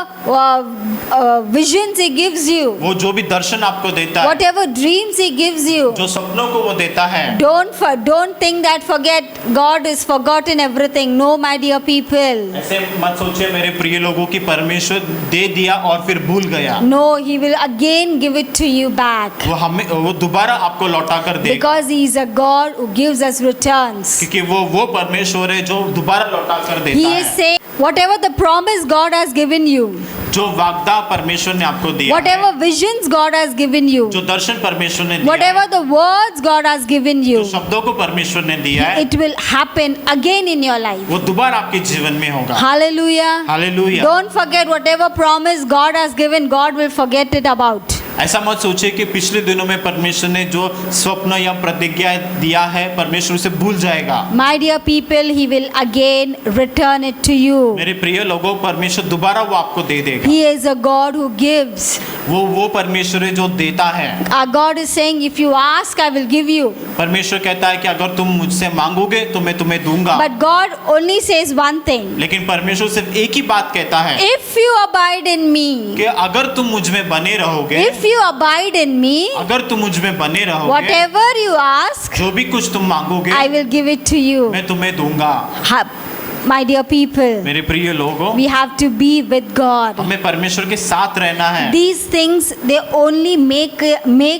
D: visions He gives you,
E: वो जो भी दर्शन आपको देता है,
D: whatever dreams He gives you,
E: जो सपनों को वो देता है,
D: don't think that God is forgotten everything. No, my dear people.
E: ऐसे मत सोचिए मेरे प्रिय लोगों की परमेश्वर दे दिया और फिर भूल गया।
D: No, He will again give it to you back.
E: वो दोबारा आपको लौटा कर देगा,
D: Because He is a God who gives us returns.
E: क्योंकि वो परमेश्वर है जो दोबारा लौटा कर
D: He
E: देता
D: is
E: है।
D: saying, whatever the promise God has given you,
E: जो वाग्दा परमेश्वर ने आपको दिया है,
D: whatever visions God has given you,
E: जो दर्शन परमेश्वर ने दिया
D: whatever
E: है,
D: the words God has given
E: जो
D: you,
E: शब्दों को परमेश्वर ने दिया है,
D: it will happen again in your life.
E: वो दोबारा आपके जीवन में होगा।
D: Hallelujah.
E: Hallelujah.
D: Don't forget whatever promise God has given, God will forget it about.
E: ऐसा मत सोचिए कि पिछले दिनों में परमेश्वर ने जो स्वप्न या प्रतिज्ञा दिया है परमेश्वर उसे भूल जाएगा।
D: My dear people, He will again return it to you.
E: मेरे प्रिय लोगों, परमेश्वर दोबारा वो आपको दे देगा।
D: He is a God who gives.
E: वो परमेश्वर है जो देता है।
D: Our God is saying, if you ask, I will give you.
E: परमेश्वर कहता है कि अगर तुम मुझसे मांगोगे तो मैं तुम्हें दूंगा।
D: But God only says one thing.
E: लेकिन परमेश्वर सिर्फ एक ही बात कहता है
D: If you abide in me,
E: कि अगर तुम मुझ में बने रहोगे,
D: if you abide in me,
E: अगर तुम मुझ में बने रहोगे,
D: whatever you ask,
E: जो भी कुछ तुम मांगोगे
D: I will give it to you.
E: मैं तुम्हें दूंगा।
D: My dear people,
E: मेरे प्रिय लोगों,
D: we have to be with God.
E: हमें परमेश्वर के साथ रहना है।
D: These things, they only make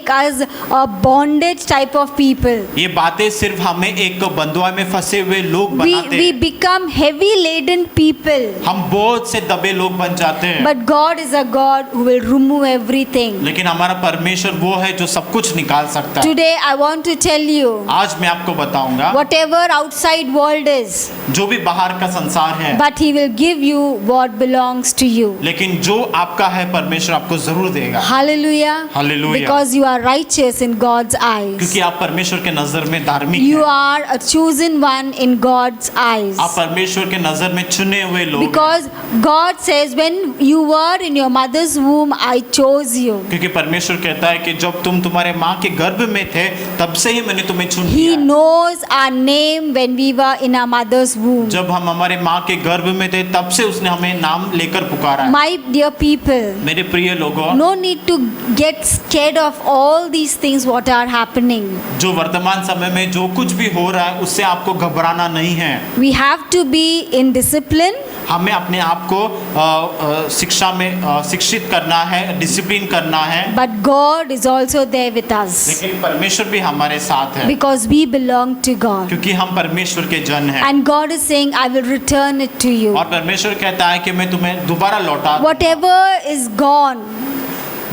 D: us a bondage type of people.
E: ये बातें सिर्फ हमें एक बंधुआ में फंसे हुए लोग बनाते
D: We
E: हैं।
D: become heavy laden people.
E: हम बहुत से दबे लोग बन जाते हैं।
D: But God is a God who will remove everything.
E: लेकिन हमारा परमेश्वर वो है जो सब कुछ निकाल सकता है।
D: Today I want to tell you,
E: आज मैं आपको बताऊंगा
D: whatever outside world is,
E: जो भी बाहर का संसार है,
D: but He will give you what belongs to you.
E: लेकिन जो आपका है परमेश्वर आपको जरूर देगा।
D: Hallelujah.
E: Hallelujah.
D: Because you are righteous in God's eyes.
E: क्योंकि आप परमेश्वर के नजर में धार्मिक
D: You
E: हैं।
D: are a chosen one in God's eyes.
E: आप परमेश्वर के नजर में चुने हुए लोग हैं।
D: Because God says, when you were in your mother's womb, I chose you.
E: क्योंकि परमेश्वर कहता है कि जब तुम तुम्हारे माँ के गर्भ में थे तब से ही मैंने तुम्हें चुन
D: He
E: लिया।
D: knows our name when we were in our mother's womb.
E: जब हम हमारे माँ के गर्भ में थे तब से उसने हमें नाम लेकर पुकारा है।
D: My dear people,
E: मेरे प्रिय लोगों,
D: no need to get scared of all these things what are happening.
E: जो वर्तमान समय में जो कुछ भी हो रहा है उससे आपको घबराना नहीं है।
D: We have to be in discipline.
E: हमें अपने आप को शिक्षा में शिक्षित करना है, डिसिप्लिन करना है।
D: But God is also there with us.
E: लेकिन परमेश्वर भी हमारे साथ है
D: Because we belong to God.
E: क्योंकि हम परमेश्वर के जन हैं।
D: And God is saying, I will return it to you.
E: और परमेश्वर कहता है कि मैं तुम्हें दोबारा लौटा,
D: Whatever is gone,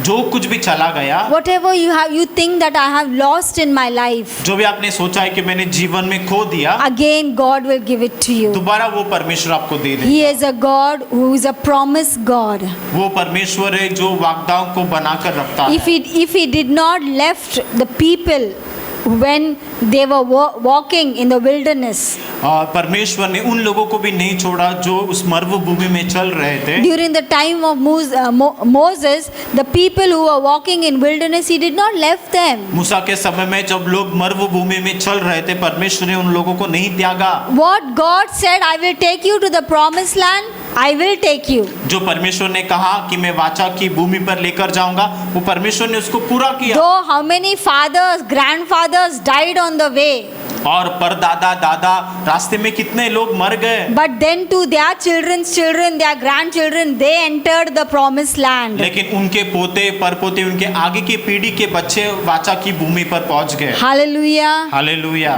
E: जो कुछ भी चला गया,
D: whatever you think that I have lost in my life,
E: जो भी आपने सोचा है कि मैंने जीवन में खो दिया,
D: again God will give it to you.
E: दोबारा वो परमेश्वर आपको दे दे।
D: He is a God who is a promise God.
E: वो परमेश्वर है जो वाग्दान को बनाकर रखता है।
D: If he did not left the people when they were walking in the wilderness,
E: परमेश्वर ने उन लोगों को भी नहीं छोड़ा जो उस मरुभूमि में चल रहे थे।
D: during the time of Moses, the people who were walking in wilderness, he did not left them.
E: मूसा के समय में जब लोग मरुभूमि में चल रहे थे परमेश्वर ने उन लोगों को नहीं त्यागा।
D: What God said, I will take you to the promised land, I will take you.
E: जो परमेश्वर ने कहा कि मैं वाचा की भूमि पर लेकर जाऊंगा, वो परमेश्वर ने उसको पूरा किया।
D: Though how many fathers, grandfathers died on the way,
E: और परदादा दादा रास्ते में कितने लोग मर गए,
D: but then to their children's children, their grandchildren, they entered the promised land.
E: लेकिन उनके पोते परपोते उनके आगे की पीढ़ी के बच्चे वाचा की भूमि पर पहुंच गए।
D: Hallelujah.
E: Hallelujah.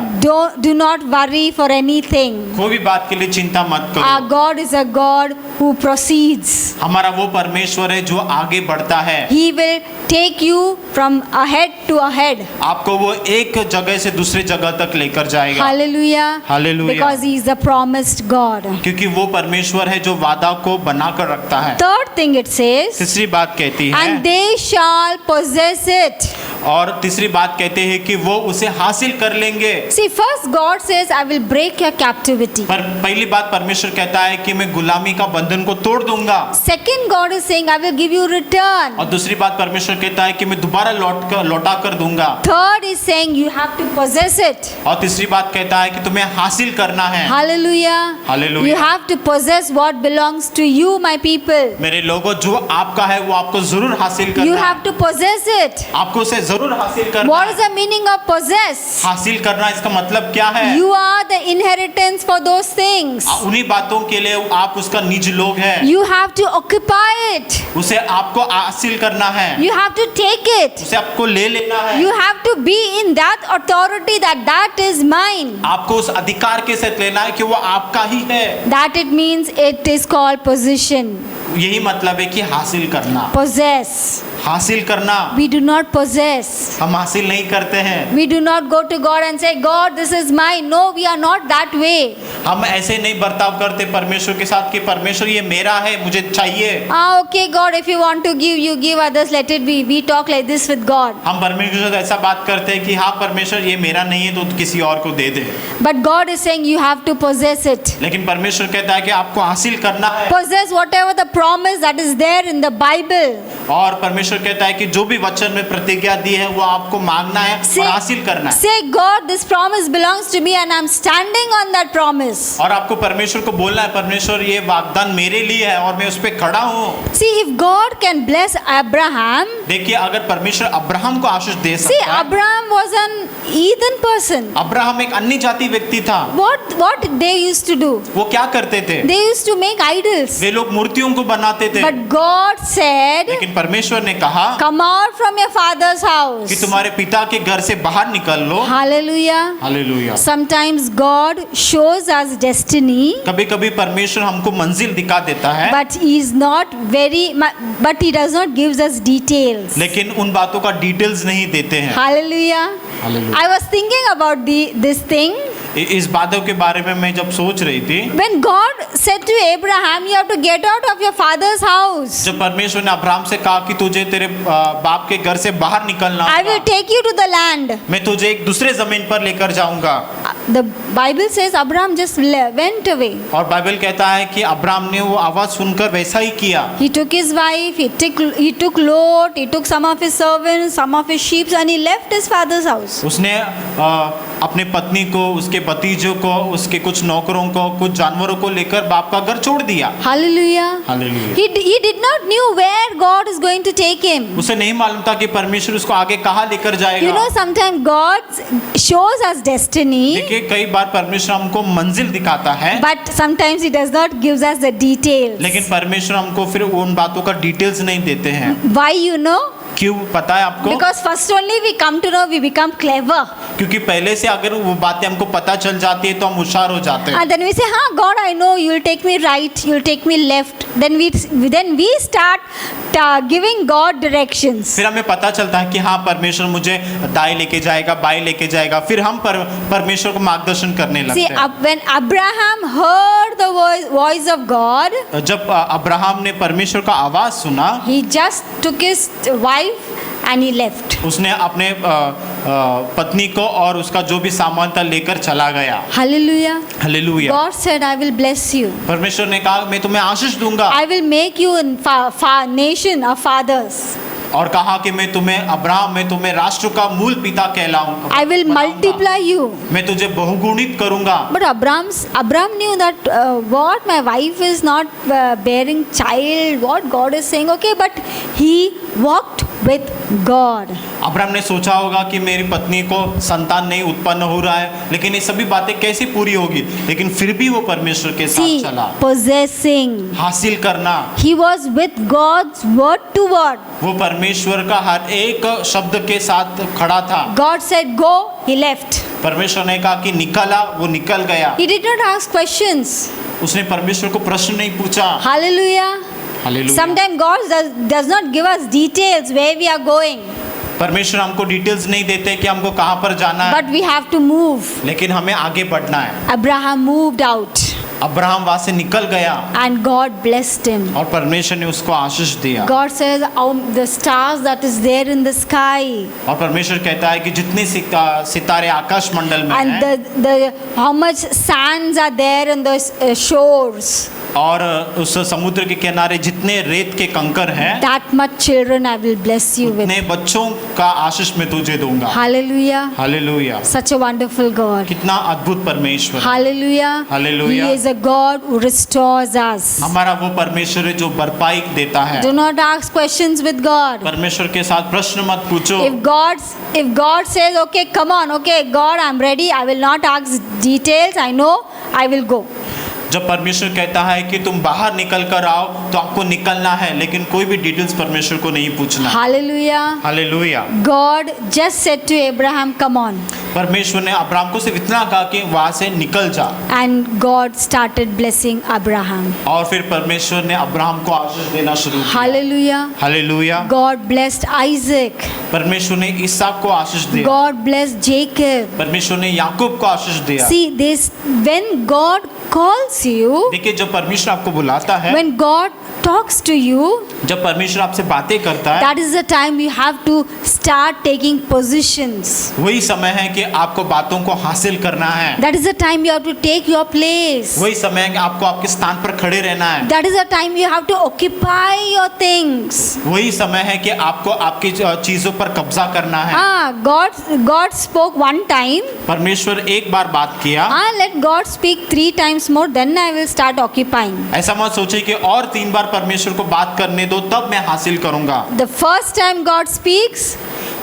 D: Do not worry for anything.
E: कोई भी बात के लिए चिंता मत
D: Our
E: करो।
D: God is a God who proceeds.
E: हमारा वो परमेश्वर है जो आगे बढ़ता है।
D: He will take you from ahead to ahead.
E: आपको वो एक जगह से दूसरे जगह तक लेकर जाएगा।
D: Hallelujah.
E: Hallelujah.
D: Because He is the promised God.
E: क्योंकि वो परमेश्वर है जो वादा को बनाकर रखता है।
D: Third thing it says,
E: तीसरी बात कहती है,
D: and they shall possess it.
E: और तीसरी बात कहते हैं कि वो उसे हासिल कर लेंगे।
D: See, first God says, I will break your captivity.
E: पर पहली बात परमेश्वर कहता है कि मैं गुलामी का बंधन को तोड़ दूंगा।
D: Second, God is saying, I will give you return.
E: और दूसरी बात परमेश्वर कहता है कि मैं दोबारा लौटा कर दूंगा।
D: Third is saying, you have to possess it.
E: और तीसरी बात कहता है कि तुम्हें हासिल करना है।
D: Hallelujah.
E: Hallelujah.
D: You have to possess what belongs to you, my people.
E: मेरे लोगों, जो आपका है वो आपको जरूर हासिल करना
D: You
E: है।
D: have to possess it.
E: आपको उसे जरूर हासिल करना
D: What
E: है।
D: is the meaning of possess?
E: हासिल करना इसका मतलब क्या है?
D: You are the inheritance for those things.
E: उन्हीं बातों के लिए आप उसका निज लोग हैं।
D: You have to occupy it.
E: उसे आपको हासिल करना है।
D: You have to take it.
E: उसे आपको ले लेना है।
D: You have to be in that authority that is mine.
E: आपको उस अधिकार के साथ लेना है कि वो आपका ही है।
D: That it means it is called possession.
E: यही मतलब है कि हासिल करना,
D: Possess.
E: हासिल करना
D: We do not possess.
E: हम हासिल नहीं करते हैं।
D: We do not go to God and say, God, this is mine. No, we are not that way.
E: हम ऐसे नहीं बर्ताव करते परमेश्वर के साथ कि परमेश्वर ये मेरा है, मुझे चाहिए।
D: Okay, God, if you want to give, you give, others let it be. We talk like this with God.
E: हम परमेश्वर से ऐसा बात करते हैं कि हाँ परमेश्वर ये मेरा नहीं है तो किसी और को दे दे।
D: But God is saying you have to possess it.
E: लेकिन परमेश्वर कहता है कि आपको हासिल करना है।
D: Possess whatever the promise that is there in the Bible.
E: और परमेश्वर कहता है कि जो भी वचन में प्रतिज्ञा दी है वो आपको मांगना है और हासिल करना है।
D: Say, God, this promise belongs to me and I'm standing on that promise.
E: और आपको परमेश्वर को बोलना है परमेश्वर ये वाग्दान मेरे लिए है और मैं उस पे खड़ा हूँ।
D: See, if God can bless Abraham,
E: देखिए अगर परमेश्वर अब्राहम को आशीष दे
D: see,
E: सकता है।
D: Abraham was an heathen person.
E: Abraham एक अन्य जाति व्यक्ति था।
D: What they used to do?
E: वो क्या करते थे?
D: They used to make idols.
E: वे लोग मूर्तियों को बनाते थे।
D: But God said,
E: लेकिन परमेश्वर ने कहा
D: come out from your father's
E: कि
D: house.
E: तुम्हारे पिता के घर से बाहर निकल लो।
D: Hallelujah.
E: Hallelujah.
D: Sometimes God shows us destiny,
E: कभी-कभी परमेश्वर हमको मंजिल दिखा देता है,
D: but he does not gives us details.
E: लेकिन उन बातों का डिटेल्स नहीं देते हैं।
D: Hallelujah.
E: Hallelujah.
D: I was thinking about this thing.
E: इस बातों के बारे में मैं जब सोच रही थी,
D: When God said to Abraham, you have to get out of your father's house.
E: जब परमेश्वर ने अब्राहम से कहा कि तुझे तेरे बाप के घर से बाहर निकलना
D: I will
E: होगा,
D: take you to the land.
E: मैं तुझे एक दूसरे जमीन पर लेकर जाऊंगा।
D: The Bible says Abraham just went away.
E: और बाइबल कहता है कि अब्राहम ने वो आवाज सुनकर वैसा ही किया।
D: He took his wife, he took Lot, he took some of his servants, some of his sheep, and he left his father's house.
E: उसने अपने पत्नी को, उसके भतीजों को, उसके कुछ नौकरों को, कुछ जानवरों को लेकर बाप का घर छोड़ दिया।
D: Hallelujah.
E: Hallelujah.
D: He did not knew where God is going to take him.
E: उसे नहीं मालूम था कि परमेश्वर उसको आगे कहाँ लेकर
D: You
E: जाएगा।
D: know, sometimes God shows us destiny,
E: देखिए कई बार परमेश्वर हमको मंजिल दिखाता है,
D: but sometimes He does not gives us the details.
E: लेकिन परमेश्वर हमको फिर उन बातों का डिटेल्स नहीं देते हैं।
D: Why, you know?
E: क्यों पता है आपको?
D: Because first only we come to know, we become clever.
E: क्योंकि पहले से अगर वो बातें हमको पता चल जाती है तो हम होशियार हो जाते हैं।
D: And then we say, हाँ, God, I know you will take me right, you will take me left. Then we start giving God directions.
E: फिर हमें पता चलता है कि हाँ परमेश्वर मुझे दाएं लेके जाएगा, बाएं लेके जाएगा, फिर हम परमेश्वर को मार्गदर्शन करने लगते
D: See,
E: हैं।
D: when Abraham heard the voice of God,
E: जब अब्राहम ने परमेश्वर का आवाज सुना,
D: he just took his wife and he left.
E: उसने अपने पत्नी को और उसका जो भी सामान था लेकर चला गया।
D: Hallelujah.
E: Hallelujah.
D: God said, I will bless you.
E: परमेश्वर ने कहा मैं तुम्हें आशीष दूंगा,
D: I will make you a nation of fathers.
E: और कहा कि मैं तुम्हें राष्ट्र का मूल पिता कहलाऊंगा।
D: I will multiply you.
E: मैं तुझे बहुगुणित करूंगा।
D: But Abraham knew that what my wife is not bearing child, what God is saying. Okay, but he walked with God.
E: Abraham ने सोचा होगा कि मेरी पत्नी को संतान नहीं उत्पन्न हो रहा है, लेकिन ये सभी बातें कैसे पूरी होगी, लेकिन फिर भी वो परमेश्वर के साथ
D: See,
E: चला।
D: possessing.
E: हासिल करना,
D: He was with God's word to word.
E: वो परमेश्वर का हर एक शब्द के साथ खड़ा था।
D: God said, go, he left.
E: परमेश्वर ने कहा कि निकला, वो निकल गया।
D: He did not ask questions.
E: उसने परमेश्वर को प्रश्न नहीं पूछा।
D: Hallelujah.
E: Hallelujah.
D: Sometimes God does not give us details where we are going,
E: परमेश्वर हमको डिटेल्स नहीं देते कि हमको कहाँ पर जाना है,
D: but we have to move.
E: लेकिन हमें आगे बढ़ना है।
D: Abraham moved out
E: अब्राहम वहां से निकल गया
D: and God blessed him.
E: और परमेश्वर ने उसको आशीष दिया।
D: God says, the stars that is there in the sky
E: और परमेश्वर कहता है कि जितने सितारे आकाश मंडल में
D: and
E: हैं,
D: how much sands are there in the shores,
E: और उस समुद्र के किनारे जितने रेत के कंकर हैं,
D: that much children I will bless you with.
E: उतने बच्चों का आशीष मैं तुझे दूंगा।
D: Hallelujah.
E: Hallelujah.
D: Such a wonderful God.
E: कितना अद्भुत परमेश्वर।
D: Hallelujah.
E: Hallelujah.
D: He is a God who restores us.
E: हमारा वो परमेश्वर है जो भरपाई देता है।
D: Do not ask questions with God.
E: परमेश्वर के साथ प्रश्न मत पूछो।
D: If God says, okay, come on, okay, God, I'm ready, I will not ask details, I know, I will go.
E: जब परमेश्वर कहता है कि तुम बाहर निकल कर आओ तो आपको निकलना है, लेकिन कोई भी डिटेल्स परमेश्वर को नहीं पूछना।
D: Hallelujah.
E: Hallelujah.
D: God just said to Abraham, come on.
E: परमेश्वर ने अब्राहम को सिर्फ इतना कहा कि वहां से निकल जा,
D: And God started blessing Abraham.
E: और फिर परमेश्वर ने अब्राहम को आशीष देना शुरू किया।
D: Hallelujah.
E: Hallelujah.
D: God blessed Isaac.
E: परमेश्वर ने इसहाक को आशीष दिया।
D: God blessed Jacob.
E: परमेश्वर ने याकूब को आशीष दिया।
D: See this, when God calls you,
E: देखिए, जब परमेश्वर आपको बुलाता है,
D: when God talks to you,
E: जब परमेश्वर आपसे बातें करता है,
D: that is the time you have to start taking positions.
E: वही समय है कि आपको बातों को हासिल करना है।
D: That is the time you have to take your place.
E: वही समय है कि आपको आपके स्थान पर खड़े रहना है।
D: That is the time you have to occupy your things.
E: वही समय है कि आपको आपकी चीजों पर कब्जा करना है।
D: God spoke one time.
E: परमेश्वर एक बार बात किया।
D: Let God speak 3 times more, then I will start occupying.
E: ऐसा मत सोचिए कि और 3 बार परमेश्वर को बात करने दो तब मैं हासिल करूंगा।
D: The first time God speaks,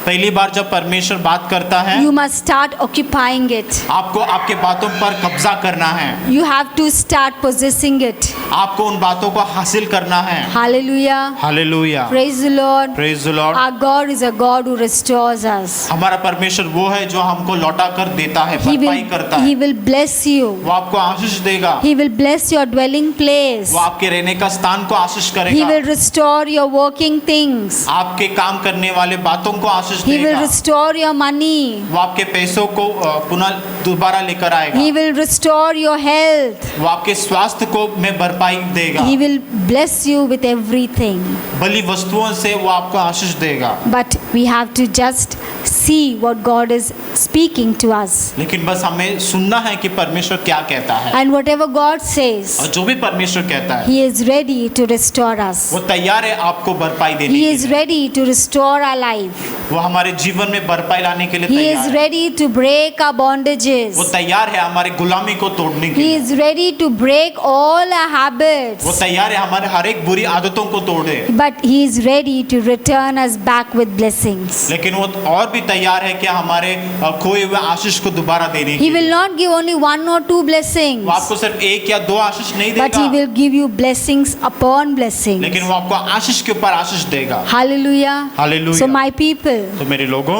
E: पहली बार जब परमेश्वर बात करता है,
D: you must start occupying it.
E: आपको आपके बातों पर कब्जा करना है।
D: You have to start possessing it.
E: आपको उन बातों को हासिल करना है।
D: Hallelujah.
E: Hallelujah.
D: Praise the Lord.
E: Praise the Lord.
D: Our God is a God who restores us.
E: हमारा परमेश्वर वो है जो हमको लौटा कर देता है,
D: He
E: भरपाई करता है।
D: will bless you.
E: वो आपको आशीष देगा।
D: He will bless your dwelling place.
E: वो आपके रहने का स्थान को आशीष
D: He
E: करेगा।
D: will restore your working things.
E: आपके काम करने वाले बातों को आशीष
D: He will
E: देगा।
D: restore your money.
E: वो आपके पैसों को पुनः दोबारा लेकर आएगा।
D: He will restore your health.
E: वो आपके स्वास्थ्य को में भरपाई देगा।
D: He will bless you with everything.
E: बलि वस्तुओं से वो आपको आशीष देगा।
D: But we have to just see what God is speaking to us.
E: लेकिन बस हमें सुनना है कि परमेश्वर क्या कहता है,
D: And whatever God says,
E: और जो भी परमेश्वर कहता है
D: He is ready to restore us.
E: वो तैयार है आपको भरपाई देने
D: He
E: के
D: is
E: लिए।
D: ready to restore our life.
E: वो हमारे जीवन में भरपाई लाने के लिए
D: He
E: तैयार
D: is
E: है।
D: ready to break our bondages.
E: वो तैयार है हमारे गुलामी को तोड़ने के
D: He
E: लिए।
D: is ready to break all our
E: वो
D: habits.
E: तैयार है हमारे हर एक बुरी आदतों को तोड़े।
D: But He is ready to return us back with blessings.
E: लेकिन वो और भी तैयार है कि हमारे खोए हुए आशीष को दोबारा देने के
D: He will
E: लिए।
D: not give only 1 or 2 blessings,
E: वो आपको सिर्फ 1 या 2 आशीष नहीं
D: but He
E: देगा,
D: will give you blessings upon blessings.
E: लेकिन वो आपको आशीष के ऊपर आशीष देगा।
D: Hallelujah.
E: Hallelujah.
D: So my people,
E: तो मेरे लोगों,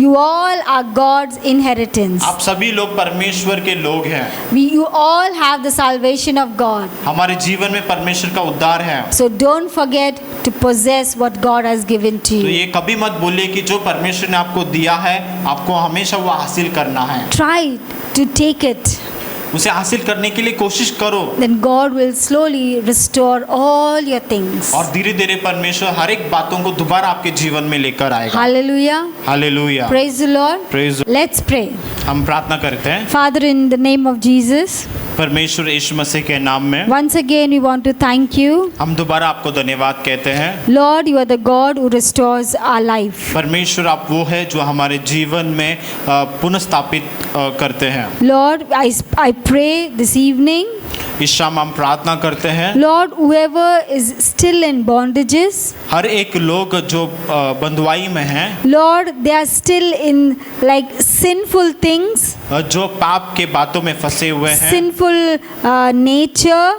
D: you all are God's inheritance.
E: आप सभी लोग परमेश्वर के लोग हैं।
D: You all have the salvation of God.
E: हमारे जीवन में परमेश्वर का उद्धार है।
D: So don't forget to possess what God has given to
E: तो
D: you.
E: ये कभी मत बोलिए कि जो परमेश्वर ने आपको दिया है आपको हमेशा वो हासिल करना है।
D: Try to take it.
E: उसे हासिल करने के लिए कोशिश करो,
D: Then God will slowly restore all your things.
E: और धीरे धीरे परमेश्वर हर एक बातों को दोबारा आपके जीवन में लेकर आएगा।
D: Hallelujah.
E: Hallelujah.
D: Praise the Lord.
E: Praise.
D: Let's pray.
E: हम प्रार्थना करते हैं
D: Father, in the name of Jesus,
E: परमेश्वर यीशु मसीह के नाम में।
D: once again we want to thank you.
E: हम दोबारा आपको धन्यवाद कहते हैं।
D: Lord, you are the God who restores our life.
E: परमेश्वर आप वो है जो हमारे जीवन में पुनर्स्थापित करते हैं।
D: Lord, I pray this evening,
E: इस शाम हम प्रार्थना करते हैं,
D: Lord, whoever is still in bondages,
E: हर एक लोग जो बंधुआई में हैं,
D: Lord, they are still in like sinful things,
E: जो पाप के बातों में फंसे हुए हैं,
D: sinful nature.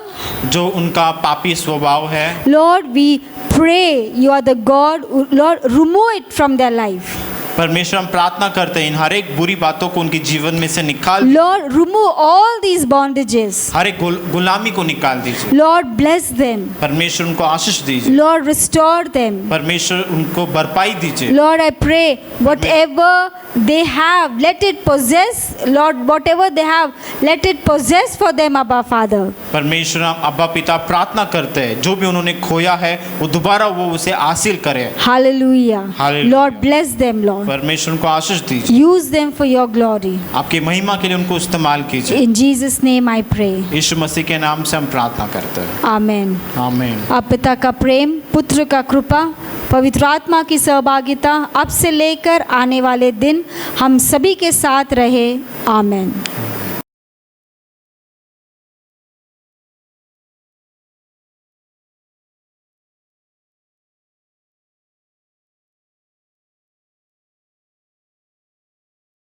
E: जो उनका पापी स्वभाव है,
D: Lord, we pray you are the God who, Lord, remove it from their life.
E: परमेश्वर हम प्रार्थना करते हैं इन हर एक बुरी बातों को उनके जीवन में से निकाल,
D: Lord, remove all these bondages.
E: हर एक गुलामी को निकाल दीजिए।
D: Lord, bless them.
E: परमेश्वर उनको आशीष दीजिए।
D: Lord, restore them.
E: परमेश्वर उनको भरपाई दीजिए।
D: Lord, I pray whatever they have, let it possess. Lord, whatever they have, let it possess for them, Abba Father.
E: परमेश्वर हम अब्बा पिता प्रार्थना करते हैं जो भी उन्होंने खोया है वो दोबारा वो उसे हासिल करे।
D: Hallelujah.
E: Hallelujah.
D: Lord, bless them, Lord.
E: परमेश्वर उनको आशीष दीजिए।
D: Use them for your glory.
E: आपकी महिमा के लिए उनको इस्तेमाल कीजिए।
D: In Jesus' name I pray.
E: यीशु मसीह के नाम से हम प्रार्थना करते हैं।
D: Amen.
E: आमीन।
D: अब पिता का प्रेम, पुत्र का कृपा, पवित्र आत्मा की सहभागिता अब से लेकर आने वाले दिन हम सभी के साथ रहे। आमेन।